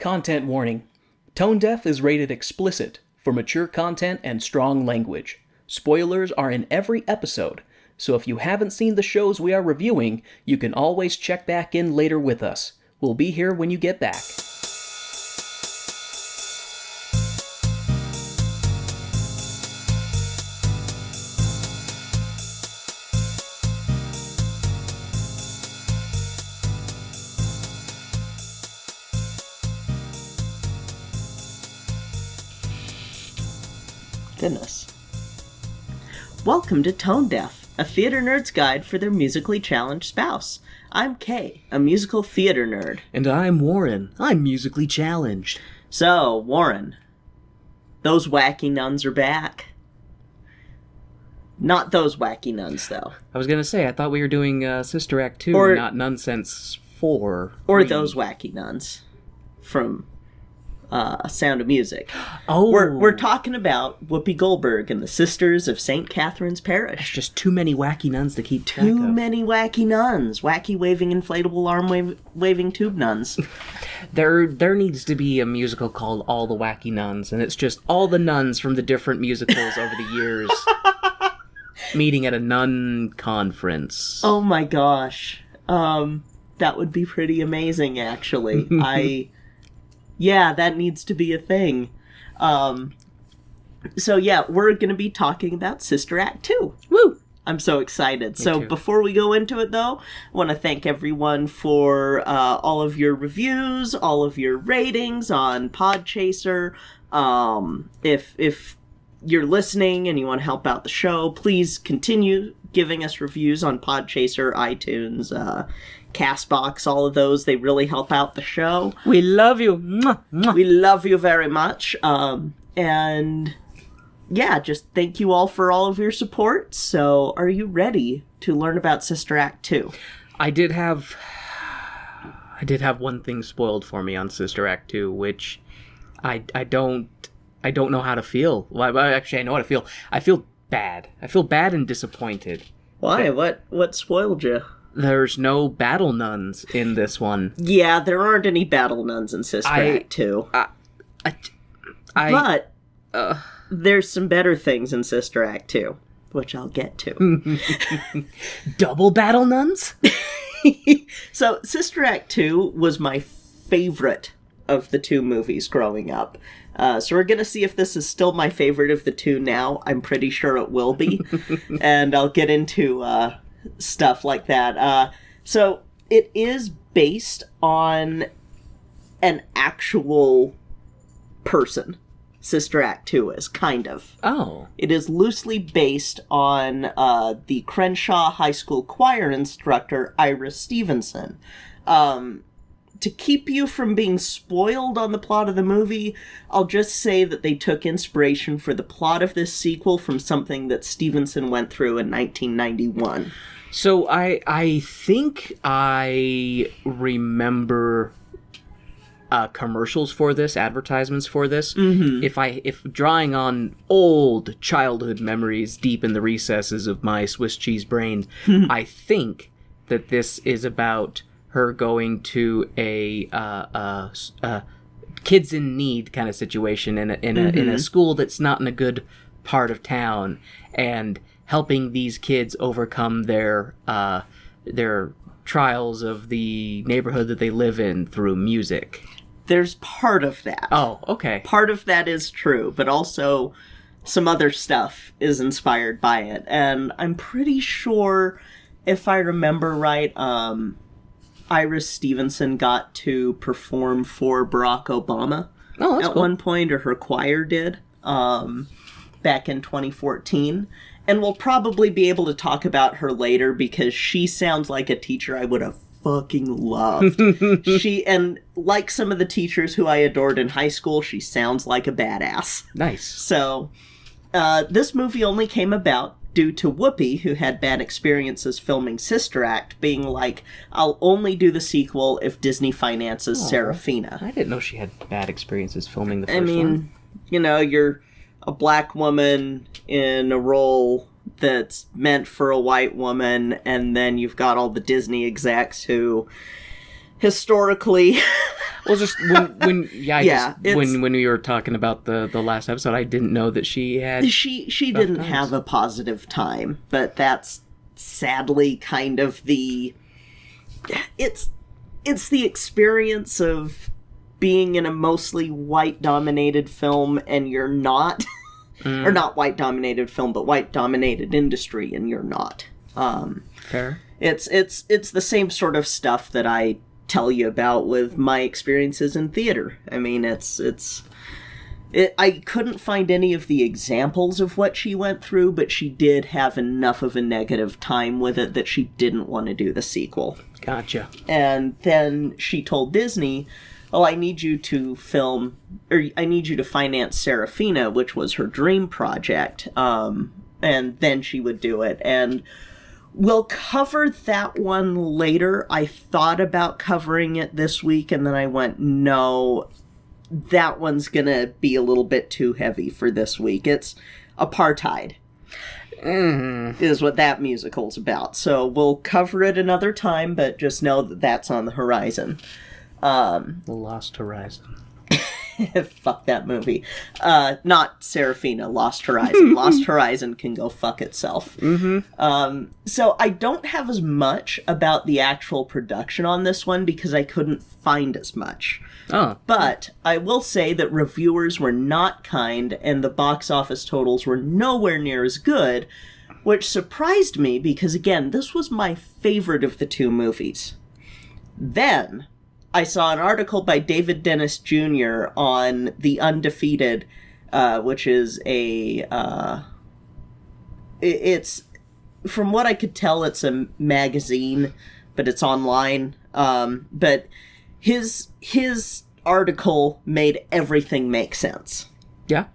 Content warning. Tone Deaf is rated explicit for mature content and strong language. Spoilers are in every episode, so if you haven't seen the shows we are reviewing, you can always check back in later with us. We'll be here when you get back. Goodness. Welcome to Tone Deaf, a theater nerd's guide for their musically challenged spouse. I'm Kay, a musical theater nerd. And I'm Warren. I'm musically challenged. So, Warren, those wacky nuns are back. Not those wacky nuns, though. I was gonna say, I thought we were doing Sister Act 2, not Nonsense 4. Or those wacky nuns from Sound of Music. Oh. We're talking about Whoopi Goldberg and the Sisters of St. Catherine's Parish. There's just too many wacky nuns to keep track of. Too many wacky nuns. Wacky waving inflatable arm waving tube nuns. There needs to be a musical called All the Wacky Nuns, and it's just all the nuns from the different musicals over the years meeting at a nun conference. Oh my gosh. That would be pretty amazing, actually. Yeah, that needs to be a thing. So yeah, we're going to be talking about Sister Act 2. Woo! I'm so excited. Before we go into it, though, I want to thank everyone for all of your reviews, all of your ratings on Podchaser. If you're listening and you want to help out the show, please continue giving us reviews on Podchaser, iTunes, CastBox, all of those. They really help out the show. We love you. Mwah, mwah. We love you very much. And yeah, just thank you all for all of your support. So are you ready to learn about Sister Act 2? I did have one thing spoiled for me on Sister Act 2, which I don't know how to feel. Well, actually, I know how to feel. I feel bad. I feel bad and disappointed. Why? What spoiled you? There's no battle nuns in this one. Yeah, there aren't any battle nuns in Sister Act 2. But there's some better things in Sister Act 2, which I'll get to. Double battle nuns? So, Sister Act 2 was my favorite of the two movies growing up. So we're going to see if this is still my favorite of the two now. I'm pretty sure it will be. And I'll get into stuff like that. So it is based on an actual person. Sister Act 2 is, kind of. Oh. It is loosely based on the Crenshaw High School choir instructor, Iris Stevenson. To keep you from being spoiled on the plot of the movie, I'll just say that they took inspiration for the plot of this sequel from something that Stevenson went through in 1991. So I think I remember commercials for this, advertisements for this. Mm-hmm. If drawing on old childhood memories deep in the recesses of my Swiss cheese brain, I think that this is about her going to a kids in need kind of situation in a school that's not in a good part of town, and helping these kids overcome their trials of the neighborhood that they live in through music. There's part of that. Oh, okay. Part of that is true, but also some other stuff is inspired by it. And I'm pretty sure, if I remember right, Iris Stevenson got to perform for Barack Obama at one point, or her choir did, back in 2014. And we'll probably be able to talk about her later, because she sounds like a teacher I would have fucking loved. And like some of the teachers who I adored in high school, she sounds like a badass. Nice. So, this movie only came about due to Whoopi, who had bad experiences filming Sister Act, being like, I'll only do the sequel if Disney finances Serafina. I didn't know she had bad experiences filming the first one. I mean, you know, you're a black woman in a role that's meant for a white woman, and then you've got all the Disney execs who historically. Well, just when when we were talking about the last episode, I didn't know that she had she didn't have a positive time, but that's sadly kind of it's the experience of being in a mostly white dominated film and you're not, or not white dominated film, but white dominated industry and you're not. Fair. It's the same sort of stuff that I tell you about with my experiences in theater. I mean, I couldn't find any of the examples of what she went through, but she did have enough of a negative time with it that she didn't want to do the sequel. Gotcha. And then she told Disney, "Oh, I need you to film, or I need you to finance Serafina," which was her dream project. And then she would do it. And we'll cover that one later. I thought about covering it this week, and then I went, no, that one's gonna be a little bit too heavy for this week. It's Apartheid. Is what that musical's about. So we'll cover it another time, but just know that that's on the horizon. The Lost Horizon. Fuck that movie. Not Serafina, Lost Horizon. Lost Horizon can go fuck itself. So I don't have as much about the actual production on this one because I couldn't find as much. Oh. But I will say that reviewers were not kind and the box office totals were nowhere near as good, which surprised me because, again, this was my favorite of the two movies. Then I saw an article by David Dennis Jr. on The Undefeated, which is it's, from what I could tell, it's a magazine, but it's online. But his article made everything make sense. Yeah.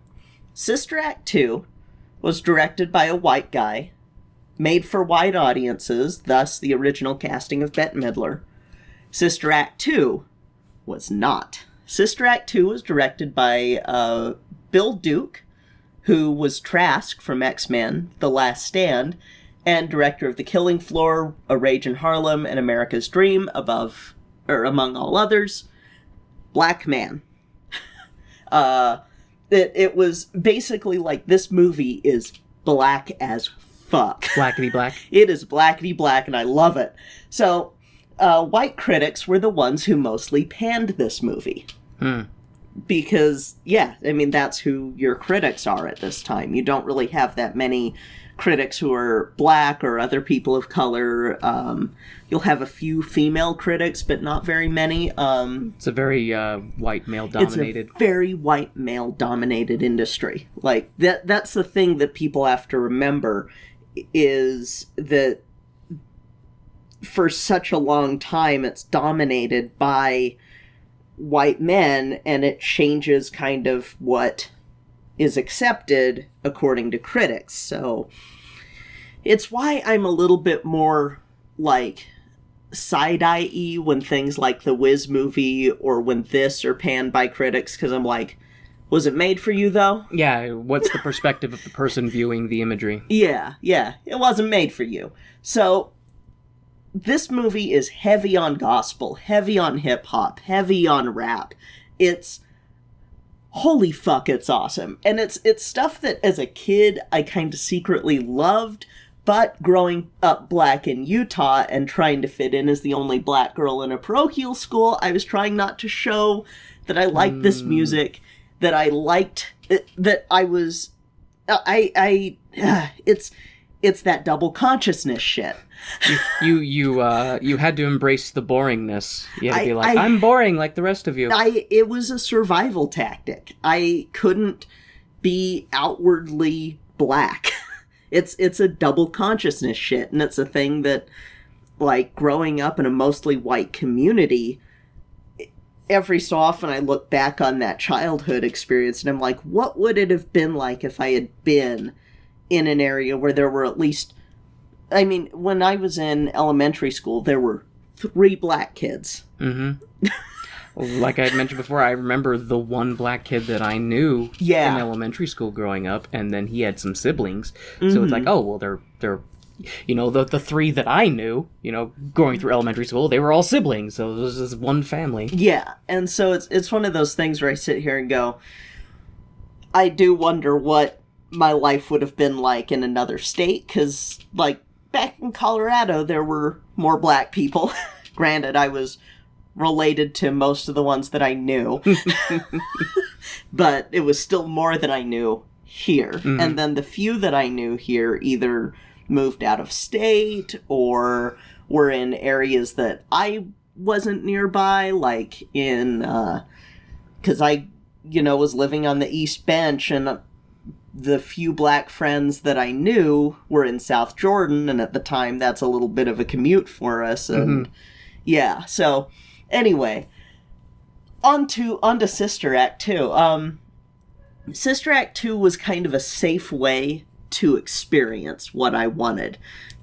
Sister Act 2 was directed by a white guy, made for white audiences, thus the original casting of Bette Midler. Sister Act 2 was not. Sister Act 2 was directed by Bill Duke, who was Trask from X-Men, The Last Stand, and director of The Killing Floor, A Rage in Harlem, and America's Dream, among all others. Black man. It was basically like, this movie is black as fuck. Blackety black. It is blackety black, and I love it. So, white critics were the ones who mostly panned this movie. Because, yeah, I mean, that's who your critics are at this time. You don't really have that many critics who are black or other people of color. You'll have a few female critics, but not very many. It's a very white male-dominated. It's a very white male-dominated industry. Like, that's the thing that people have to remember, is that for such a long time it's dominated by white men, and it changes kind of what is accepted according to critics. So it's why I'm a little bit more like side-eye when things like the Wiz movie or when this are panned by critics, because I'm like, was it made for you though? Yeah, what's the perspective of the person viewing the imagery? Yeah, it wasn't made for you. So this movie is heavy on gospel, heavy on hip-hop, heavy on rap. It's holy fuck, it's awesome. And it's stuff that as a kid I kind of secretly loved, but growing up black in Utah and trying to fit in as the only black girl in a parochial school, I was trying not to show that I liked this music, that I liked, that I was, it's that double consciousness shit. You had to embrace the boringness. You had to be like, I'm boring like the rest of you. It was a survival tactic. I couldn't be outwardly black. It's a double consciousness shit, and it's a thing that, like, growing up in a mostly white community, every so often I look back on that childhood experience and I'm like, what would it have been like if I had been in an area where there were at least, I mean, when I was in elementary school, there were 3 black kids. Like I mentioned before, I remember the one black kid that I knew in elementary school growing up, and then he had some siblings. So it's like, oh, well, they're the three that I knew, going through elementary school, they were all siblings, so it was just one family. Yeah, and so it's one of those things where I sit here and go, I do wonder what my life would have been like in another state, because, like, back in Colorado, there were more black people. Granted, I was related to most of the ones that I knew, but it was still more than I knew here. Mm-hmm. And then the few that I knew here either moved out of state or were in areas that I wasn't nearby, like in, because I, was living on the East Bench, and the few black friends that I knew were in South Jordan, and at the time that's a little bit of a commute for us, and yeah, so anyway, on to Sister Act 2. Sister Act 2 was kind of a safe way to experience what I wanted,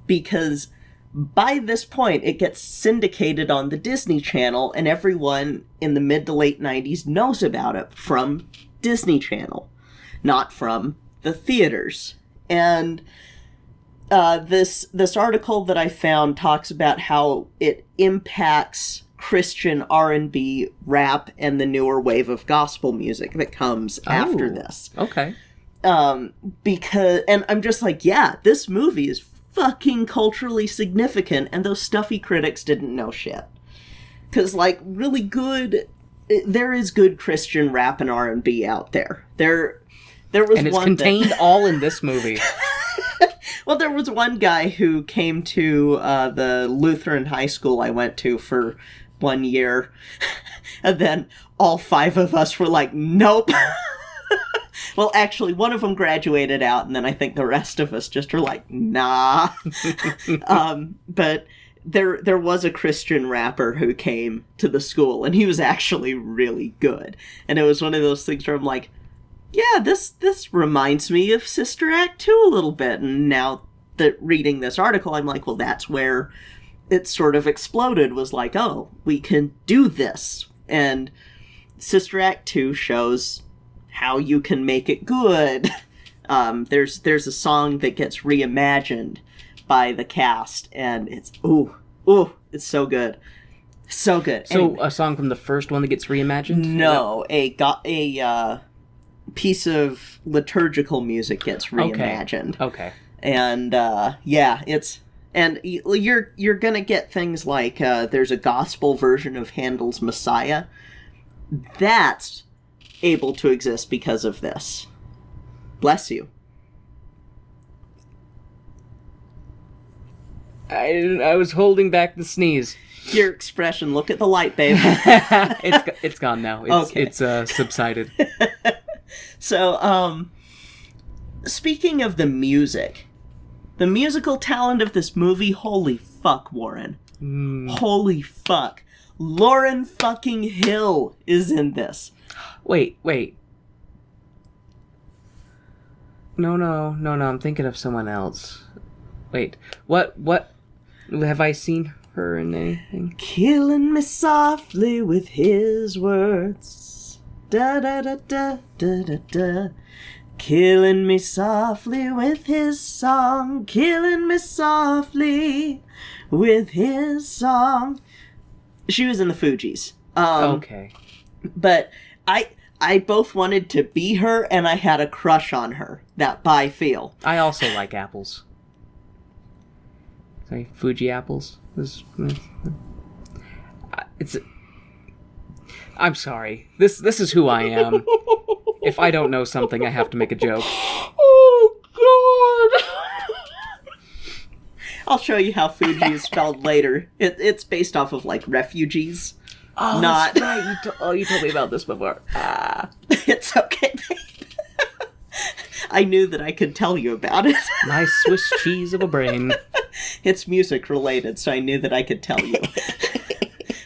because by this point it gets syndicated on the Disney Channel, and everyone in the mid to late 90s knows about it from Disney Channel, not from the theaters. And this article that I found talks about how it impacts Christian R&B, rap, and the newer wave of gospel music that comes after this. Okay. Because, and I'm just like, yeah, this movie is fucking culturally significant, and those stuffy critics didn't know shit. Because, like, really good, there is good Christian rap and R&B out there. There was, and it's one contained all in this movie. Well, there was one guy who came to the Lutheran high school I went to for 1 year, and then all 5 of us were like, nope. Well, actually, one of them graduated out, and then I think the rest of us just were like, nah. But there was a Christian rapper who came to the school, and he was actually really good. And it was one of those things where I'm like, yeah, this reminds me of Sister Act 2 a little bit. And now that reading this article, I'm like, well, that's where it sort of exploded, was like, oh, we can do this. And Sister Act 2 shows how you can make it good. There's a song that gets reimagined by the cast, and it's, it's so good. So good. So anyway, a song from the first one that gets reimagined? No, a piece of liturgical music gets reimagined. Okay. And yeah, it's, and you're gonna get things like there's a gospel version of Handel's Messiah that's able to exist because of this. Bless you. I was holding back the sneeze. Your expression. Look at the light, babe. It's gone now. It's subsided. So, speaking of the music, the musical talent of this movie, holy fuck, Warren. Holy fuck. Lauryn fucking Hill is in this. Wait. No, I'm thinking of someone else. Wait, what? Have I seen her in anything? Killing me softly with his words. Da da da da da da da. Killing me softly with his song. Killing me softly with his song. She was in the Fugees. Okay. But I both wanted to be her, and I had a crush on her. That by feel. I also like apples. Sorry, Fuji apples. I'm sorry. This is who I am. If I don't know something, I have to make a joke. Oh, God. I'll show you how Fuji is spelled later. It's based off of, like, refugees. Oh, not... that's right. You told me about this before. It's okay, babe. I knew that I could tell you about it. My Swiss cheese of a brain. It's music related, so I knew that I could tell you.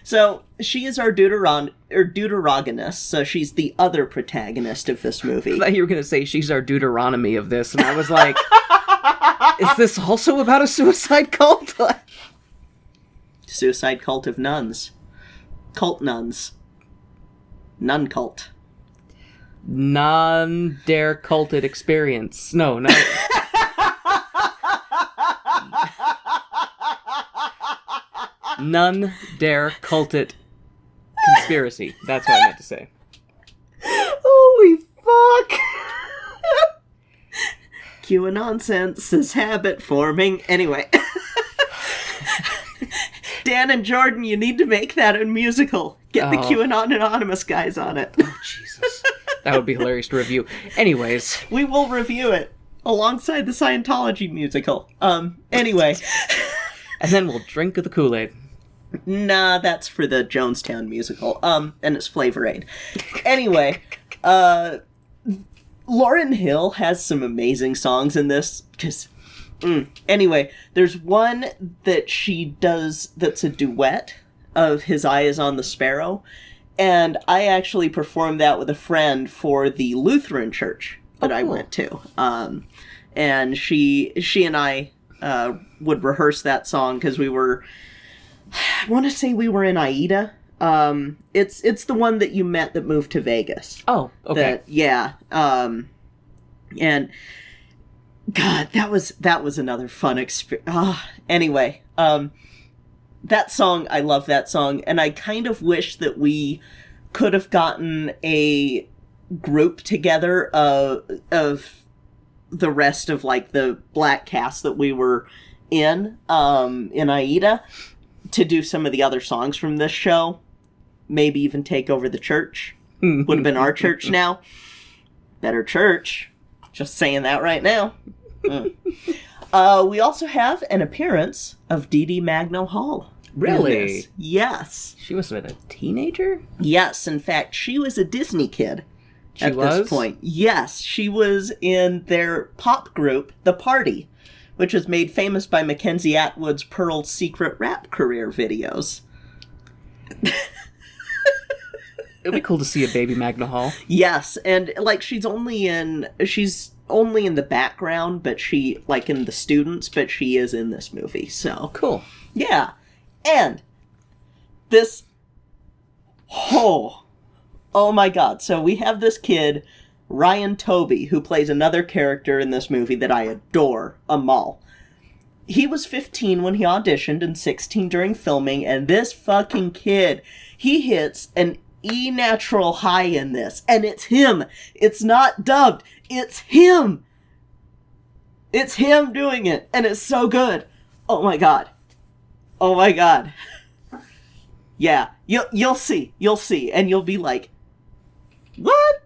So, she is our Deuterogonist, so she's the other protagonist of this movie. I thought you were going to say she's our Deuteronomy of this, and I was like, is this also about a suicide cult? Suicide cult of nuns. Cult nuns. Nun cult. Non-dare culted experience. No. None dare cult it conspiracy. That's what I meant to say. Holy fuck! QAnon nonsense is habit forming. Anyway. Dan and Jordan, you need to make that a musical. Get the QAnon Anonymous guys on it. Oh, Jesus. That would be hilarious to review. Anyways. We will review it alongside the Scientology musical. Anyway. And then we'll drink the Kool-Aid. Nah, that's for the Jonestown musical. And it's Flavor Aid. Anyway, Lauryn Hill has some amazing songs in this. Anyway, there's one that she does that's a duet of His Eye is on the Sparrow. And I actually performed that with a friend for the Lutheran church that I went to. And she and I would rehearse that song because we were... I want to say we were in Aida. It's the one that you met that moved to Vegas. Oh, okay. And God, that was another fun experience. Anyway, that song, I love that song, and I kind of wish that we could have gotten a group together of the rest of like the black cast that we were in Aida to do some of the other songs from this show. Maybe even take over the church. Would have been our church now. Better church. Just saying that right now. We also have an appearance of Dee Dee Magno Hall. Really? Yes. She must have been a teenager? Yes, in fact, she was a Disney kid this point. Yes, she was in their pop group, The Party, which was made famous by Mackenzie Atwood's Pearl's Secret Rap career videos. It'd be cool to see a baby Magna Hall. Yes, and like she's only in the background, but she like in the students, but she is in this movie. So cool. Yeah. And this oh my god. So we have this kid, Ryan Toby, who plays another character in this movie that I adore, Amal. He was 15 when he auditioned and 16 during filming, and this fucking kid, he hits an E natural high in this, and it's him. It's not dubbed. It's him. It's him doing it, and it's so good. Oh my god. Oh my god. Yeah, you'll see, and you'll be like, what?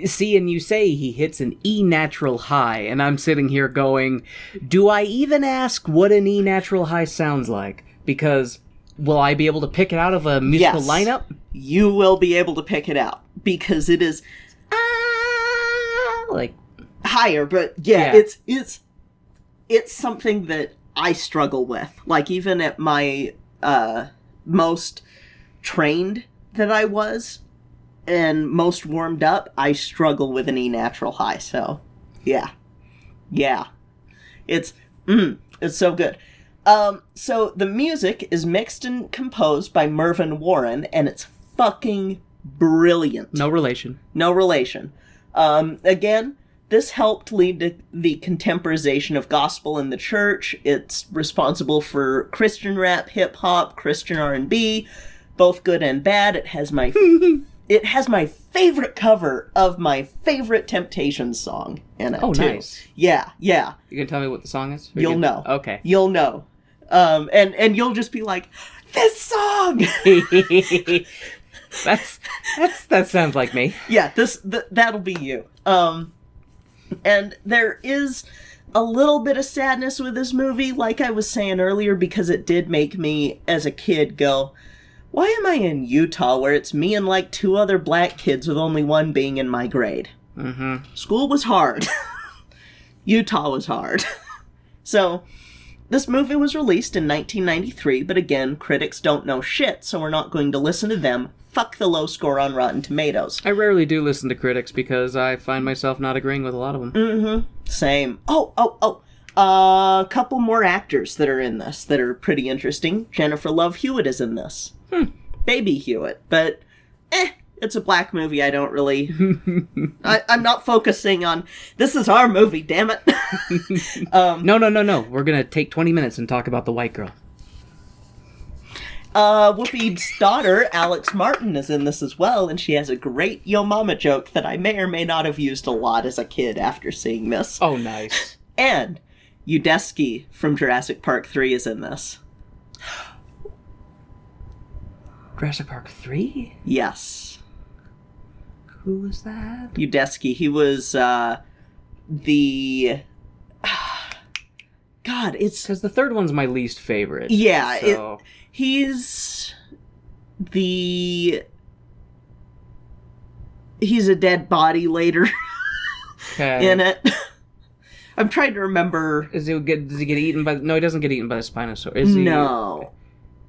See, and you say he hits an E natural high, and I'm sitting here going, do I even ask what an E natural high sounds like? Because will I be able to pick it out of a musical lineup? You will be able to pick it out, because it is like higher, but yeah. It's something that I struggle with. Like, even at my most trained that I was, and most warmed up, I struggle with an E natural high, so yeah. It's so good. So the music is mixed and composed by Mervyn Warren, and it's fucking brilliant. No relation. Again, this helped lead to the contemporization of gospel in the church. It's responsible for Christian rap, hip-hop, Christian R&B, both good and bad. It has my favorite cover of my favorite Temptations song in it, too. Nice. Yeah. You gonna tell me what the song is? You'll know. Okay. You'll know. And you'll just be like, this song! that sounds like me. Yeah, that'll be you. And there is a little bit of sadness with this movie, like I was saying earlier, because it did make me, as a kid, go, why am I in Utah where it's me and like 2 other black kids with only one being in my grade? Mm-hmm. School was hard. Utah was hard. So, this movie was released in 1993, but again, critics don't know shit, so we're not going to listen to them. Fuck the low score on Rotten Tomatoes. I rarely do listen to critics because I find myself not agreeing with a lot of them. Mm-hmm. Same. A couple more actors that are in this that are pretty interesting. Jennifer Love Hewitt is in this. Baby Hewitt. But, it's a black movie. I don't really... I'm not focusing on... This is our movie, damn it. No. We're gonna take 20 minutes and talk about the white girl. Whoopi's daughter, Alex Martin, is in this as well, and she has a great Yo Mama joke that I may or may not have used a lot as a kid after seeing this. Oh, nice. And Udesky from Jurassic Park 3 is in this. Jurassic Park 3? Yes. Who was that? Udesky. He was, the... God, it's... Because the third one's my least favorite. Yeah, so... He's a dead body later in it. I'm trying to remember. Does he get eaten by? No, he doesn't get eaten by the Spinosaurus. Is he? No.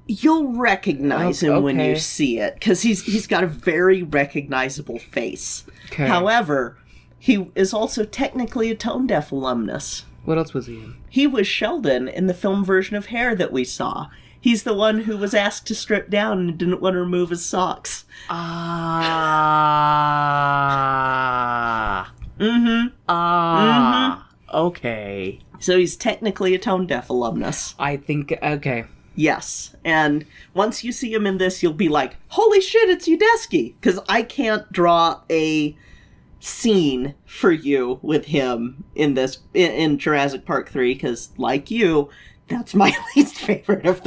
You'll recognize him when you see it because he's got a very recognizable face. Okay. However, he is also technically a tone deaf alumnus. What else was he in? He was Sheldon in the film version of Hair that we saw. He's the one who was asked to strip down and didn't want to remove his socks. Okay. So he's technically a tone deaf alumnus. I think, okay. Yes. And once you see him in this, you'll be like, holy shit, it's Udesky! Because I can't draw a scene for you with him in this, in Jurassic Park 3, because like you... That's my least favorite of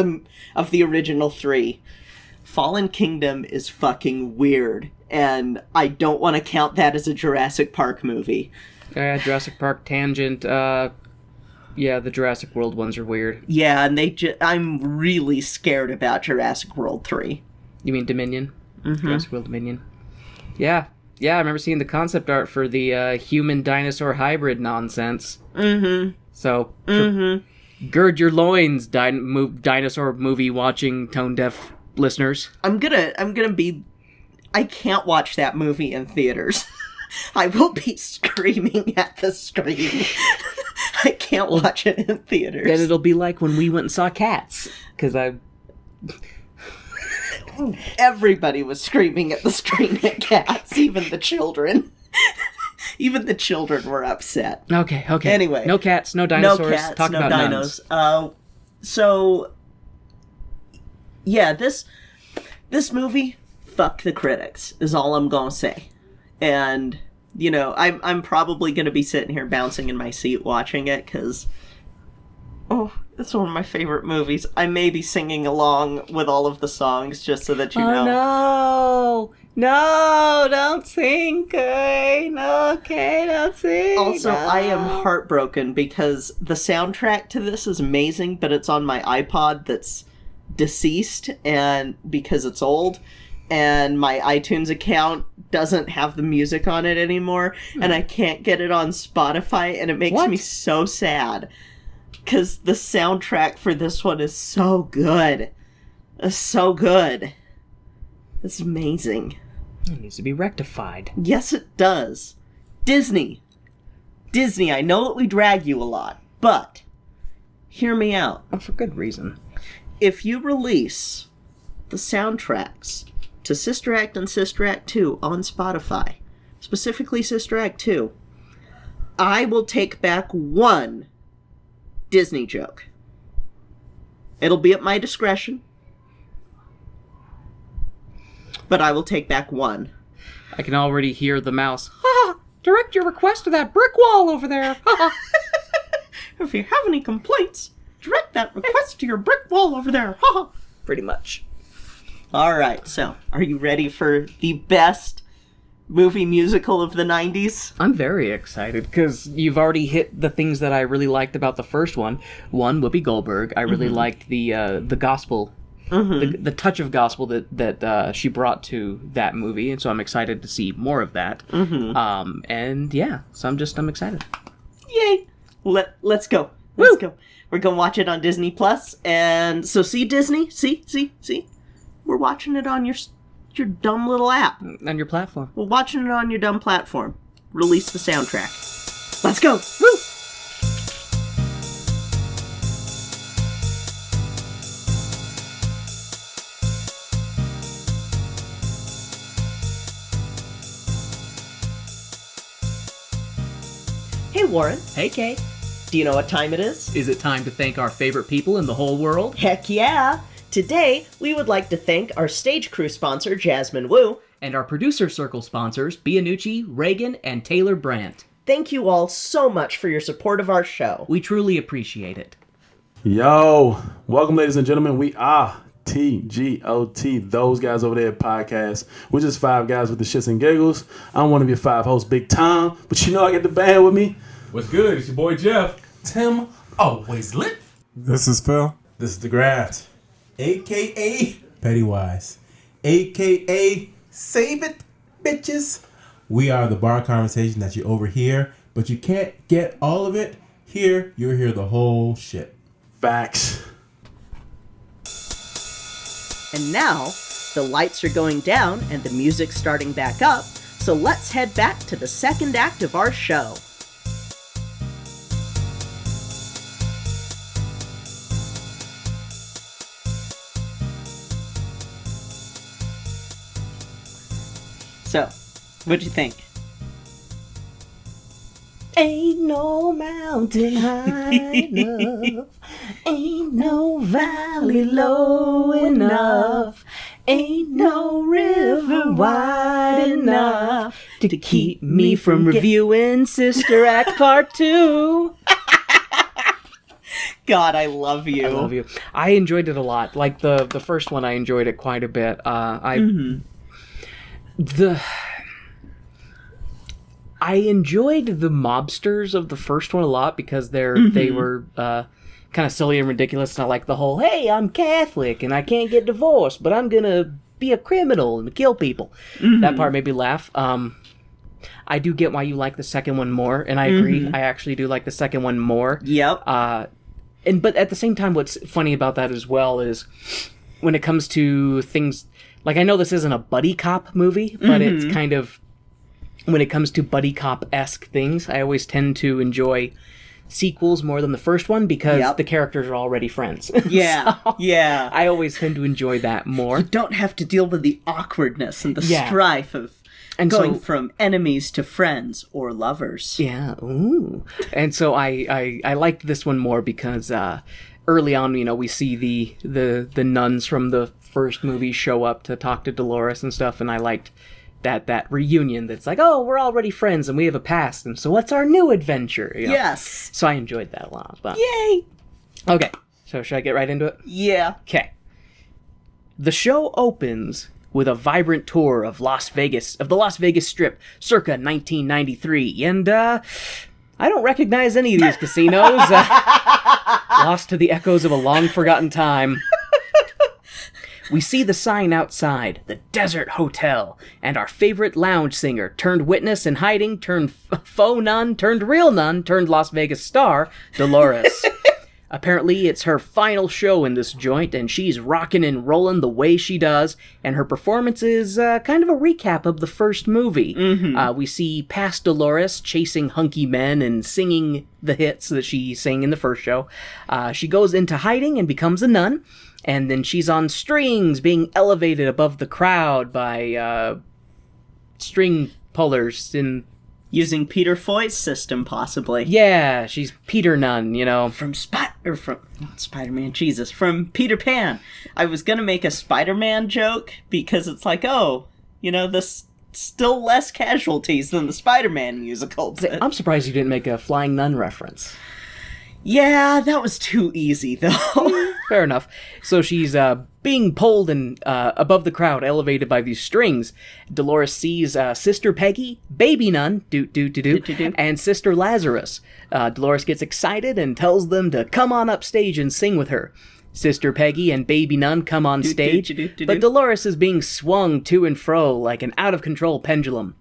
the original three. Fallen Kingdom is fucking weird, and I don't want to count that as a Jurassic Park movie. Yeah, Jurassic Park Tangent, yeah, the Jurassic World ones are weird. Yeah, and I'm really scared about Jurassic World 3. You mean Dominion? Mm-hmm. Jurassic World Dominion. Yeah, I remember seeing the concept art for the human-dinosaur hybrid nonsense. Mm-hmm. So... Gird your loins, dinosaur movie watching tone deaf listeners. I'm gonna be. I can't watch that movie in theaters. I will be screaming at the screen. I can't watch it in theaters. Then it'll be like when we went and saw Cats, because everybody was screaming at the screen at Cats, even the children. Even the children were upset. Okay. Anyway. No cats, no dinosaurs. No cats, Talk no about dinos. Nuns. So, yeah, this movie, fuck the critics, is all I'm gonna say. And, you know, I'm probably gonna be sitting here bouncing in my seat watching it, because, it's one of my favorite movies. I may be singing along with all of the songs, just so that you know. Oh, no, don't sing, Kay. No, Kay, don't sing. Also, no. I am heartbroken because the soundtrack to this is amazing, but it's on my iPod that's deceased, and because it's old, and my iTunes account doesn't have the music on it anymore, and I can't get it on Spotify, and it makes me so sad. Because the soundtrack for this one is so good. It's so good. It's amazing. It needs to be rectified. Yes, it does. Disney, I know that we drag you a lot, but hear me out. Oh, for good reason. If you release the soundtracks to Sister Act and Sister Act 2 on Spotify, specifically Sister Act 2, I will take back one Disney joke. It'll be at my discretion, but I will take back one. I can already hear the mouse. Ha! Direct your request to that brick wall over there. Ha! If you have any complaints, direct that request to your brick wall over there. Ha! Pretty much. Alright, so, are you ready for the best movie musical of the 90s? I'm very excited, because you've already hit the things that I really liked about the first one. One, Whoopi Goldberg. I really liked the gospel, the touch of gospel that she brought to that movie, and so I'm excited to see more of that. And yeah, so I'm excited. Yay! Let's go. Let's go. We're gonna watch it on Disney Plus, and so see Disney? See? We're watching it on your dumb little app. On your platform. We're watching it on your dumb platform. Release the soundtrack. Let's go! Woo! Hey, Warren. Hey, Kay. Do you know what time it is? Is it time to thank our favorite people in the whole world? Heck yeah! Today, we would like to thank our stage crew sponsor, Jasmine Wu, and our producer circle sponsors, Bianucci, Reagan, and Taylor Brandt. Thank you all so much for your support of our show. We truly appreciate it. Yo, welcome, ladies and gentlemen. We are TGOT, those guys over there podcast. We're just five guys with the shits and giggles. I'm one of your five hosts, Big Tom, but you know I got the band with me. What's good? It's your boy Jeff. Tim, always lit. This is Phil. This is the Graft, a.k.a. Pennywise, a.k.a. Save It, bitches. We are the bar conversation that you overhear, but you can't get all of it. Here, you'll hear the whole shit. Facts. And now, the lights are going down and the music's starting back up, so let's head back to the second act of our show. So, what'd you think? Ain't no mountain high enough, ain't no valley low enough, ain't no river wide enough to keep me from reviewing Sister Act Part 2. God, I love you. I love you. I enjoyed it a lot. Like the first one, I enjoyed it quite a bit. I enjoyed the mobsters of the first one a lot because they were kind of silly and ridiculous. And I like the whole, hey, I'm Catholic and I can't get divorced, but I'm going to be a criminal and kill people. That part made me laugh. I do get why you like the second one more, and I agree. I actually do like the second one more. Yep. But at the same time, what's funny about that as well is when it comes to things, like I know this isn't a buddy cop movie, but it's kind of, when it comes to buddy cop-esque things, I always tend to enjoy sequels more than the first one because the characters are already friends. Yeah, So yeah. I always tend to enjoy that more. You don't have to deal with the awkwardness and the strife of going from enemies to friends or lovers. Yeah, ooh. And so I liked this one more because early on, we see the nuns from the first movie show up to talk to Dolores and stuff, and I liked that reunion that's like, oh, we're already friends and we have a past, and so what's our new adventure? Yes. So I enjoyed that a lot. But... Yay! Okay, so should I get right into it? Yeah. Okay. The show opens with a vibrant tour of the Las Vegas Strip, circa 1993, and I don't recognize any of these casinos. Lost to the echoes of a long-forgotten time. We see the sign outside, the Desert Hotel, and our favorite lounge singer, turned witness in hiding, turned faux nun, turned real nun, turned Las Vegas star, Dolores. Apparently, it's her final show in this joint, and she's rocking and rolling the way she does, and her performance is kind of a recap of the first movie. We see past Dolores chasing hunky men and singing the hits that she sang in the first show. She goes into hiding and becomes a nun. And then she's on strings, being elevated above the crowd by string pullers in... Using Peter Foy's system, possibly. Yeah, she's Peter Nun, From Spider-Man, Jesus, from Peter Pan. I was gonna make a Spider-Man joke, because it's like, this still less casualties than the Spider-Man musical. I'm surprised you didn't make a Flying Nun reference. Yeah, that was too easy, though. Fair enough. So she's being pulled and above the crowd, elevated by these strings. Dolores sees Sister Peggy, Baby Nun, and Sister Lazarus. Dolores gets excited and tells them to come on up stage and sing with her. Sister Peggy and Baby Nun come on stage, but Dolores is being swung to and fro like an out-of-control pendulum.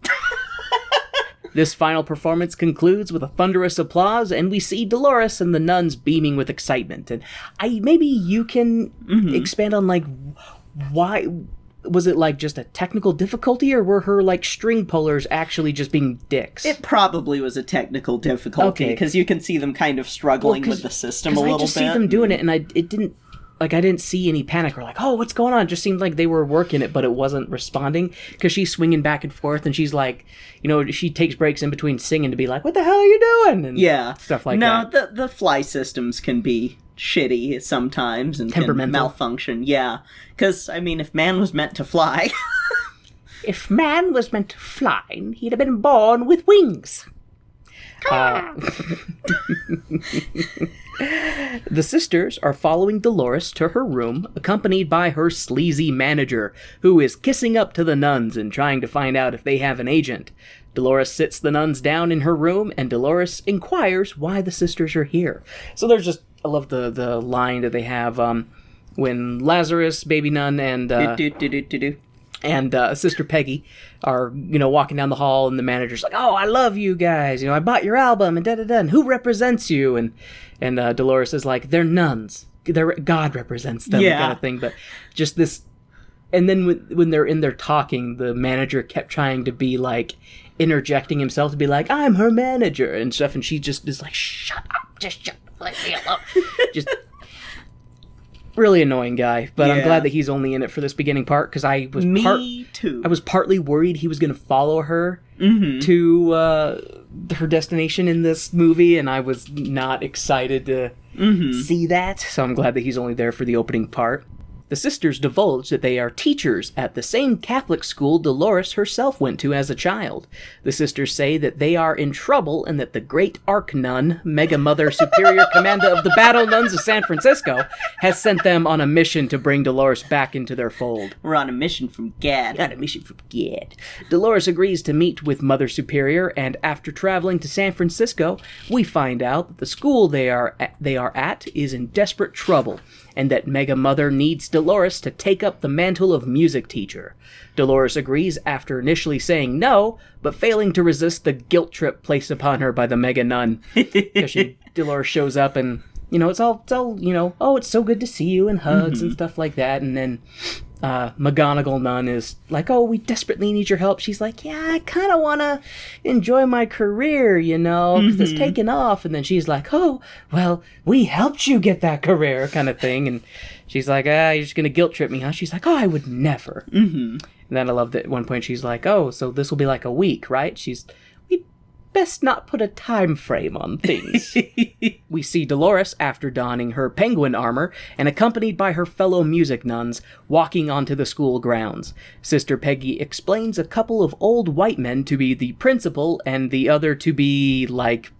This final performance concludes with a thunderous applause, and we see Dolores and the nuns beaming with excitement. And maybe you can expand on, why... Was it, just a technical difficulty, or were her, string pullers actually just being dicks? It probably was a technical difficulty, because you can see them kind of struggling with the system a little bit. I just see them doing it, and it didn't... I didn't see any panic or oh, what's going on? It just seemed like they were working it, but it wasn't responding because she's swinging back and forth, and she's she takes breaks in between singing to be like, what the hell are you doing? And stuff like that. No, the fly systems can be shitty sometimes and can Temperamental. malfunction. Yeah, because I mean, if man was meant to fly, If man was meant to fly, he'd have been born with wings. The sisters are following Dolores to her room, accompanied by her sleazy manager, who is kissing up to the nuns and trying to find out if they have an agent. Dolores sits the nuns down in her room, and Dolores inquires why the sisters are here. So there's just, I love the line that they have when Lazarus, baby nun, and Sister Peggy are, walking down the hall, and the manager's like, "Oh, I love you guys. I bought your album, and da-da-da, and who represents you?" And Dolores is like, "They're nuns. God represents them," kind of thing. But just this... And then when they're in there talking, the manager kept trying to be, like, interjecting himself to be like, "I'm her manager," and stuff, and she just is like, "Shut up. Just shut up. Let me alone." Just... really annoying guy, but I'm glad that he's only in it for this beginning part, because I was too. I was partly worried he was going to follow her to her destination in this movie, and I was not excited to see that, so I'm glad that he's only there for the opening part. The sisters divulge that they are teachers at the same Catholic school Dolores herself went to as a child. The sisters say that they are in trouble and that the great Arch Nun, Mega Mother Superior Commander of the Battle Nuns of San Francisco, has sent them on a mission to bring Dolores back into their fold. We're on a mission from Gad. Dolores agrees to meet with Mother Superior, and after traveling to San Francisco, we find out that the school they are at is in desperate trouble, and that Mega Mother needs Dolores to take up the mantle of music teacher. Dolores agrees after initially saying no, but failing to resist the guilt trip placed upon her by the Mega Nun. Dolores shows up and, it's all, "Oh, it's so good to see you," and hugs and stuff like that, and then McGonagall Nun is like, "Oh, we desperately need your help." She's like, "Yeah, I kind of want to enjoy my career, because it's taken off." And then she's like, "Oh, well, we helped you get that career," kind of thing. And she's like, "You're just going to guilt trip me, huh?" She's like, "Oh, I would never." And then I love that at one point she's like, "Oh, so this will be like a week, right?" We best not put a time frame on things. We see Dolores after donning her penguin armor and accompanied by her fellow music nuns walking onto the school grounds. Sister Peggy explains a couple of old white men to be the principal and the other to be like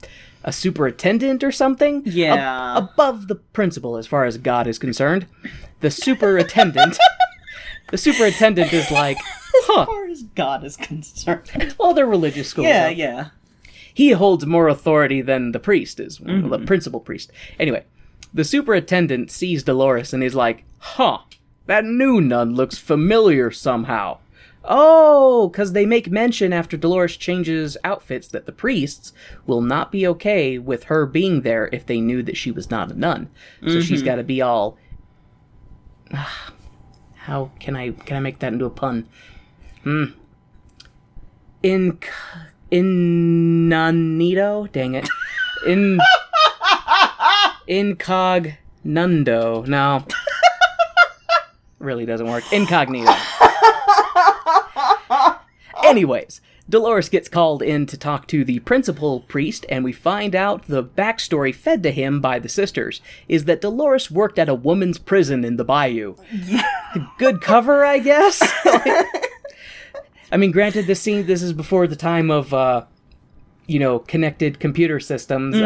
a superintendent or something. Yeah. Above the principal as far as God is concerned. The superintendent is like, As far as God is concerned. well, they're religious schools. Yeah. He holds more authority than the priest is, the principal priest. Anyway, the superintendent sees Dolores and is like, that new nun looks familiar somehow. Oh, because they make mention after Dolores changes outfits that the priests will not be okay with her being there if they knew that she was not a nun. So she's got to be all... how can I make that into a pun? Incognito? Dang it. Incognundo. No. Really doesn't work. Incognito. Anyways, Dolores gets called in to talk to the principal priest, and we find out the backstory fed to him by the sisters is that Dolores worked at a woman's prison in the bayou. Good cover, I guess? I mean, granted, this is before the time of, connected computer systems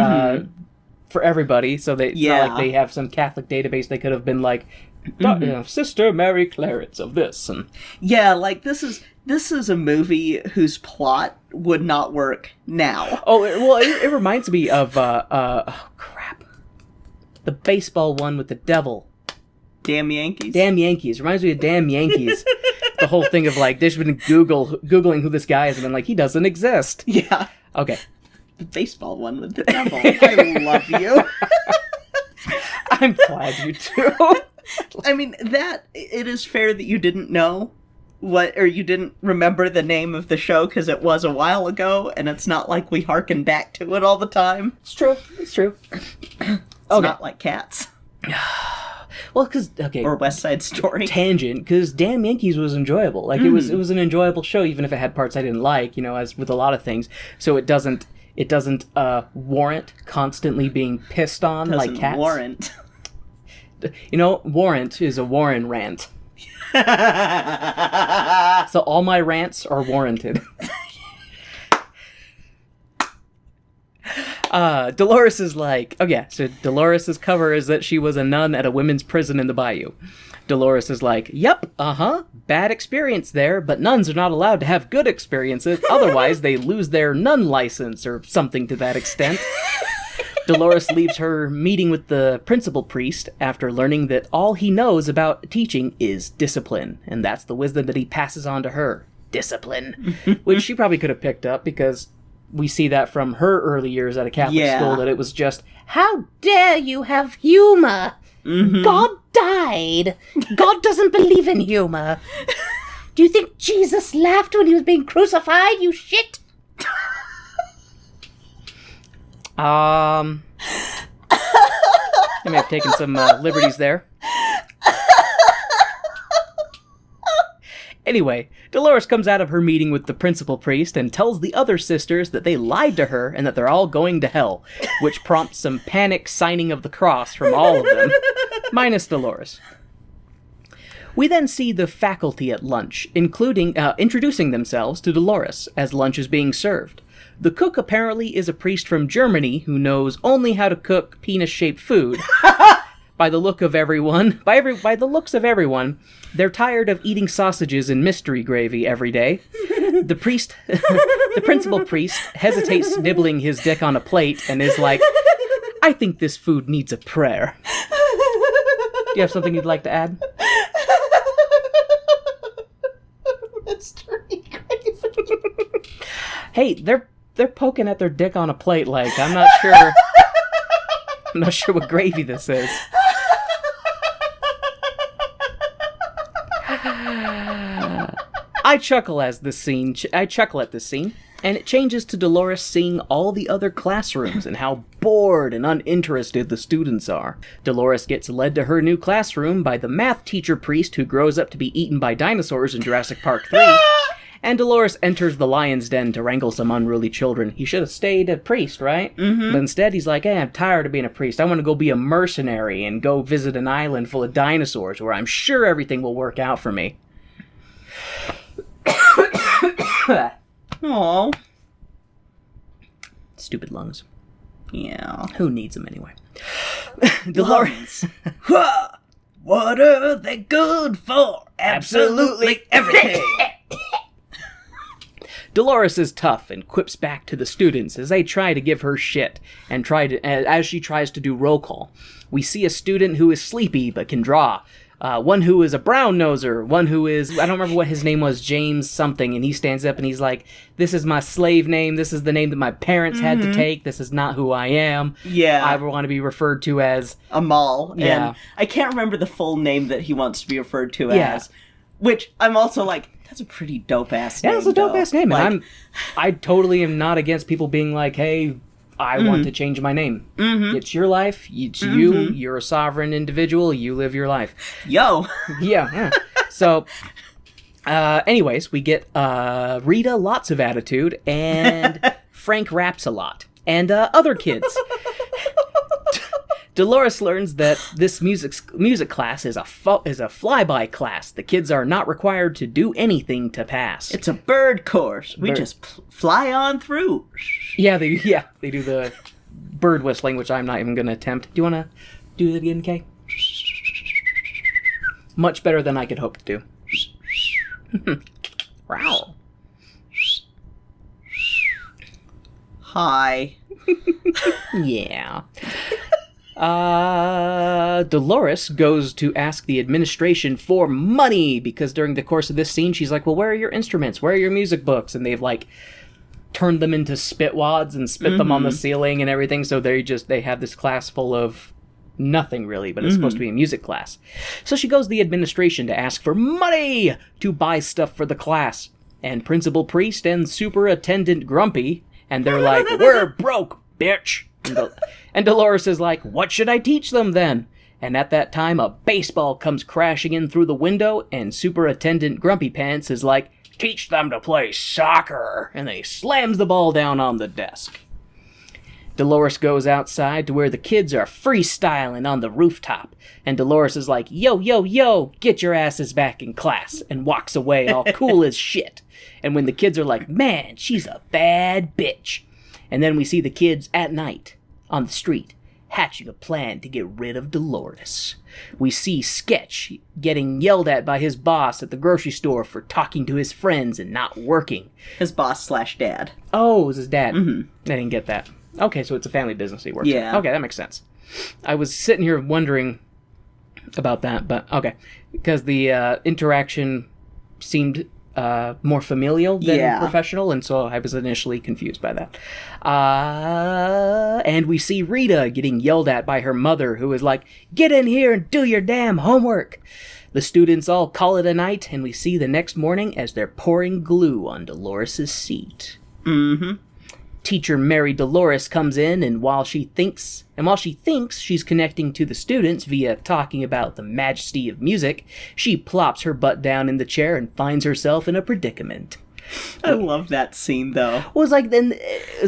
for everybody, so it's not like they have some Catholic database. They could have been like, Sister Mary Clarence of this. And yeah, like, this is a movie whose plot would not work now. Oh, well, it reminds me of, crap. The baseball one with the devil. Damn Yankees. Damn Yankees. Reminds me of Damn Yankees. The whole thing of, like, they've been Googling who this guy is and been like, he doesn't exist. Yeah. Okay. The baseball one with the devil. I love you. I'm glad you do. I mean, it is fair that you didn't know you didn't remember the name of the show because it was a while ago, and it's not like we harken back to it all the time. It's true. It's not like Cats. Well, because or West Side Story. Tangent, because Damn Yankees was enjoyable. Like it was an enjoyable show, even if it had parts I didn't like. As with a lot of things. So it doesn't warrant constantly being pissed on like Cats. Warrant. Warrant is a Warren rant. So all my rants are warranted. Dolores is like, so Dolores' cover is that she was a nun at a women's prison in the bayou. Dolores is like, yep, bad experience there, but nuns are not allowed to have good experiences, otherwise they lose their nun license, or something to that extent. Dolores leaves her meeting with the principal priest after learning that all he knows about teaching is discipline, and that's the wisdom that he passes on to her. Discipline. Which she probably could have picked up, because we see that from her early years at a Catholic school, that it was just, how dare you have humor? God died. God doesn't believe in humor. Do you think Jesus laughed when he was being crucified, you shit? I may have taken some liberties there. Anyway, Dolores comes out of her meeting with the principal priest and tells the other sisters that they lied to her and that they're all going to hell, which prompts some panic signing of the cross from all of them, minus Dolores. We then see the faculty at lunch, including introducing themselves to Dolores as lunch is being served. The cook apparently is a priest from Germany who knows only how to cook penis-shaped food. By the looks of everyone, they're tired of eating sausages and mystery gravy every day. The principal priest hesitates nibbling his dick on a plate and is like, I think this food needs a prayer. Do you have something you'd like to add? Mystery gravy. Hey, they're poking at their dick on a plate like, I'm not sure what gravy this is. I chuckle at this scene, and it changes to Dolores seeing all the other classrooms and how bored and uninterested the students are. Dolores gets led to her new classroom by the math teacher priest who grows up to be eaten by dinosaurs in Jurassic Park 3, and Dolores enters the lion's den to wrangle some unruly children. He should have stayed a priest, right? But instead he's like, hey, I'm tired of being a priest. I want to go be a mercenary and go visit an island full of dinosaurs where I'm sure everything will work out for me. Aww. Stupid lungs. Yeah. Who needs them anyway? Dolores. What are they good for? Absolutely everything. Dolores is tough and quips back to the students as they try to give her shit and as she tries to do roll call. We see a student who is sleepy but can draw. One who is a brown noser, one who is, I don't remember what his name was, James something, and he stands up and he's like, this is my slave name, this is the name that my parents had to take, this is not who I am. Yeah. I want to be referred to as... Amal. Yeah. And I can't remember the full name that he wants to be referred to as. Which, I'm also like, that's a pretty dope-ass name. Yeah, it's a dope-ass name, like, and I totally am not against people being like, hey... I want to change my name. It's your life. It's you. You're a sovereign individual. You live your life. Yo. Yeah. So, anyways, we get Rita, lots of attitude, and Frank raps a lot, and other kids. Dolores learns that this music class is a flyby class. The kids are not required to do anything to pass. It's a bird course. We just fly on through. Yeah, they do the bird whistling, which I'm not even going to attempt. Do you want to do it again, Kay? Much better than I could hope to do. Wow. Hi. Yeah. Dolores goes to ask the administration for money because during the course of this scene, she's like, well, where are your instruments? Where are your music books? And they've like turned them into spit wads and spit them on the ceiling and everything. So they have this class full of nothing really, but it's supposed to be a music class. So she goes to the administration to ask for money to buy stuff for the class. And Principal Priest and Superintendent Grumpy, and they're like, we're broke, bitch. And Dolores is like, what should I teach them then? And at that time, a baseball comes crashing in through the window, and Superintendent Grumpy Pants is like, teach them to play soccer. And then he slams the ball down on the desk. Dolores goes outside to where the kids are freestyling on the rooftop. And Dolores is like, yo, yo, yo, get your asses back in class. And walks away all cool as shit. And when the kids are like, man, she's a bad bitch. And then we see the kids at night on the street hatching a plan to get rid of Dolores. We see Sketch getting yelled at by his boss at the grocery store for talking to his friends and not working. His boss/dad. Oh, it was his dad. Mm-hmm. I didn't get that. Okay, so it's a family business he works at. Okay, that makes sense. I was sitting here wondering about that, but okay. Because the interaction seemed more familial than professional, and so I was initially confused by that. And we see Rita getting yelled at by her mother, who is like, get in here and do your damn homework. The students all call it a night, and we see the next morning as they're pouring glue on Dolores' seat. Mm-hmm. Teacher Mary Dolores comes in, and while she thinks she's connecting to the students via talking about the majesty of music, she plops her butt down in the chair and finds herself in a predicament. I love that scene, though. Well, it's like then,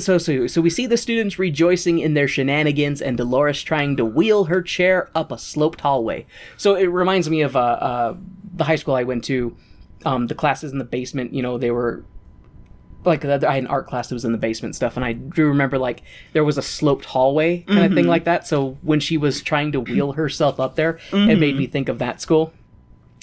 so we see the students rejoicing in their shenanigans, and Dolores trying to wheel her chair up a sloped hallway. So it reminds me of the high school I went to. The classes in the basement, they were. Like, I had an art class that was in the basement stuff, and I do remember, like, there was a sloped hallway kind of thing like that, so when she was trying to wheel herself up there, it made me think of that school.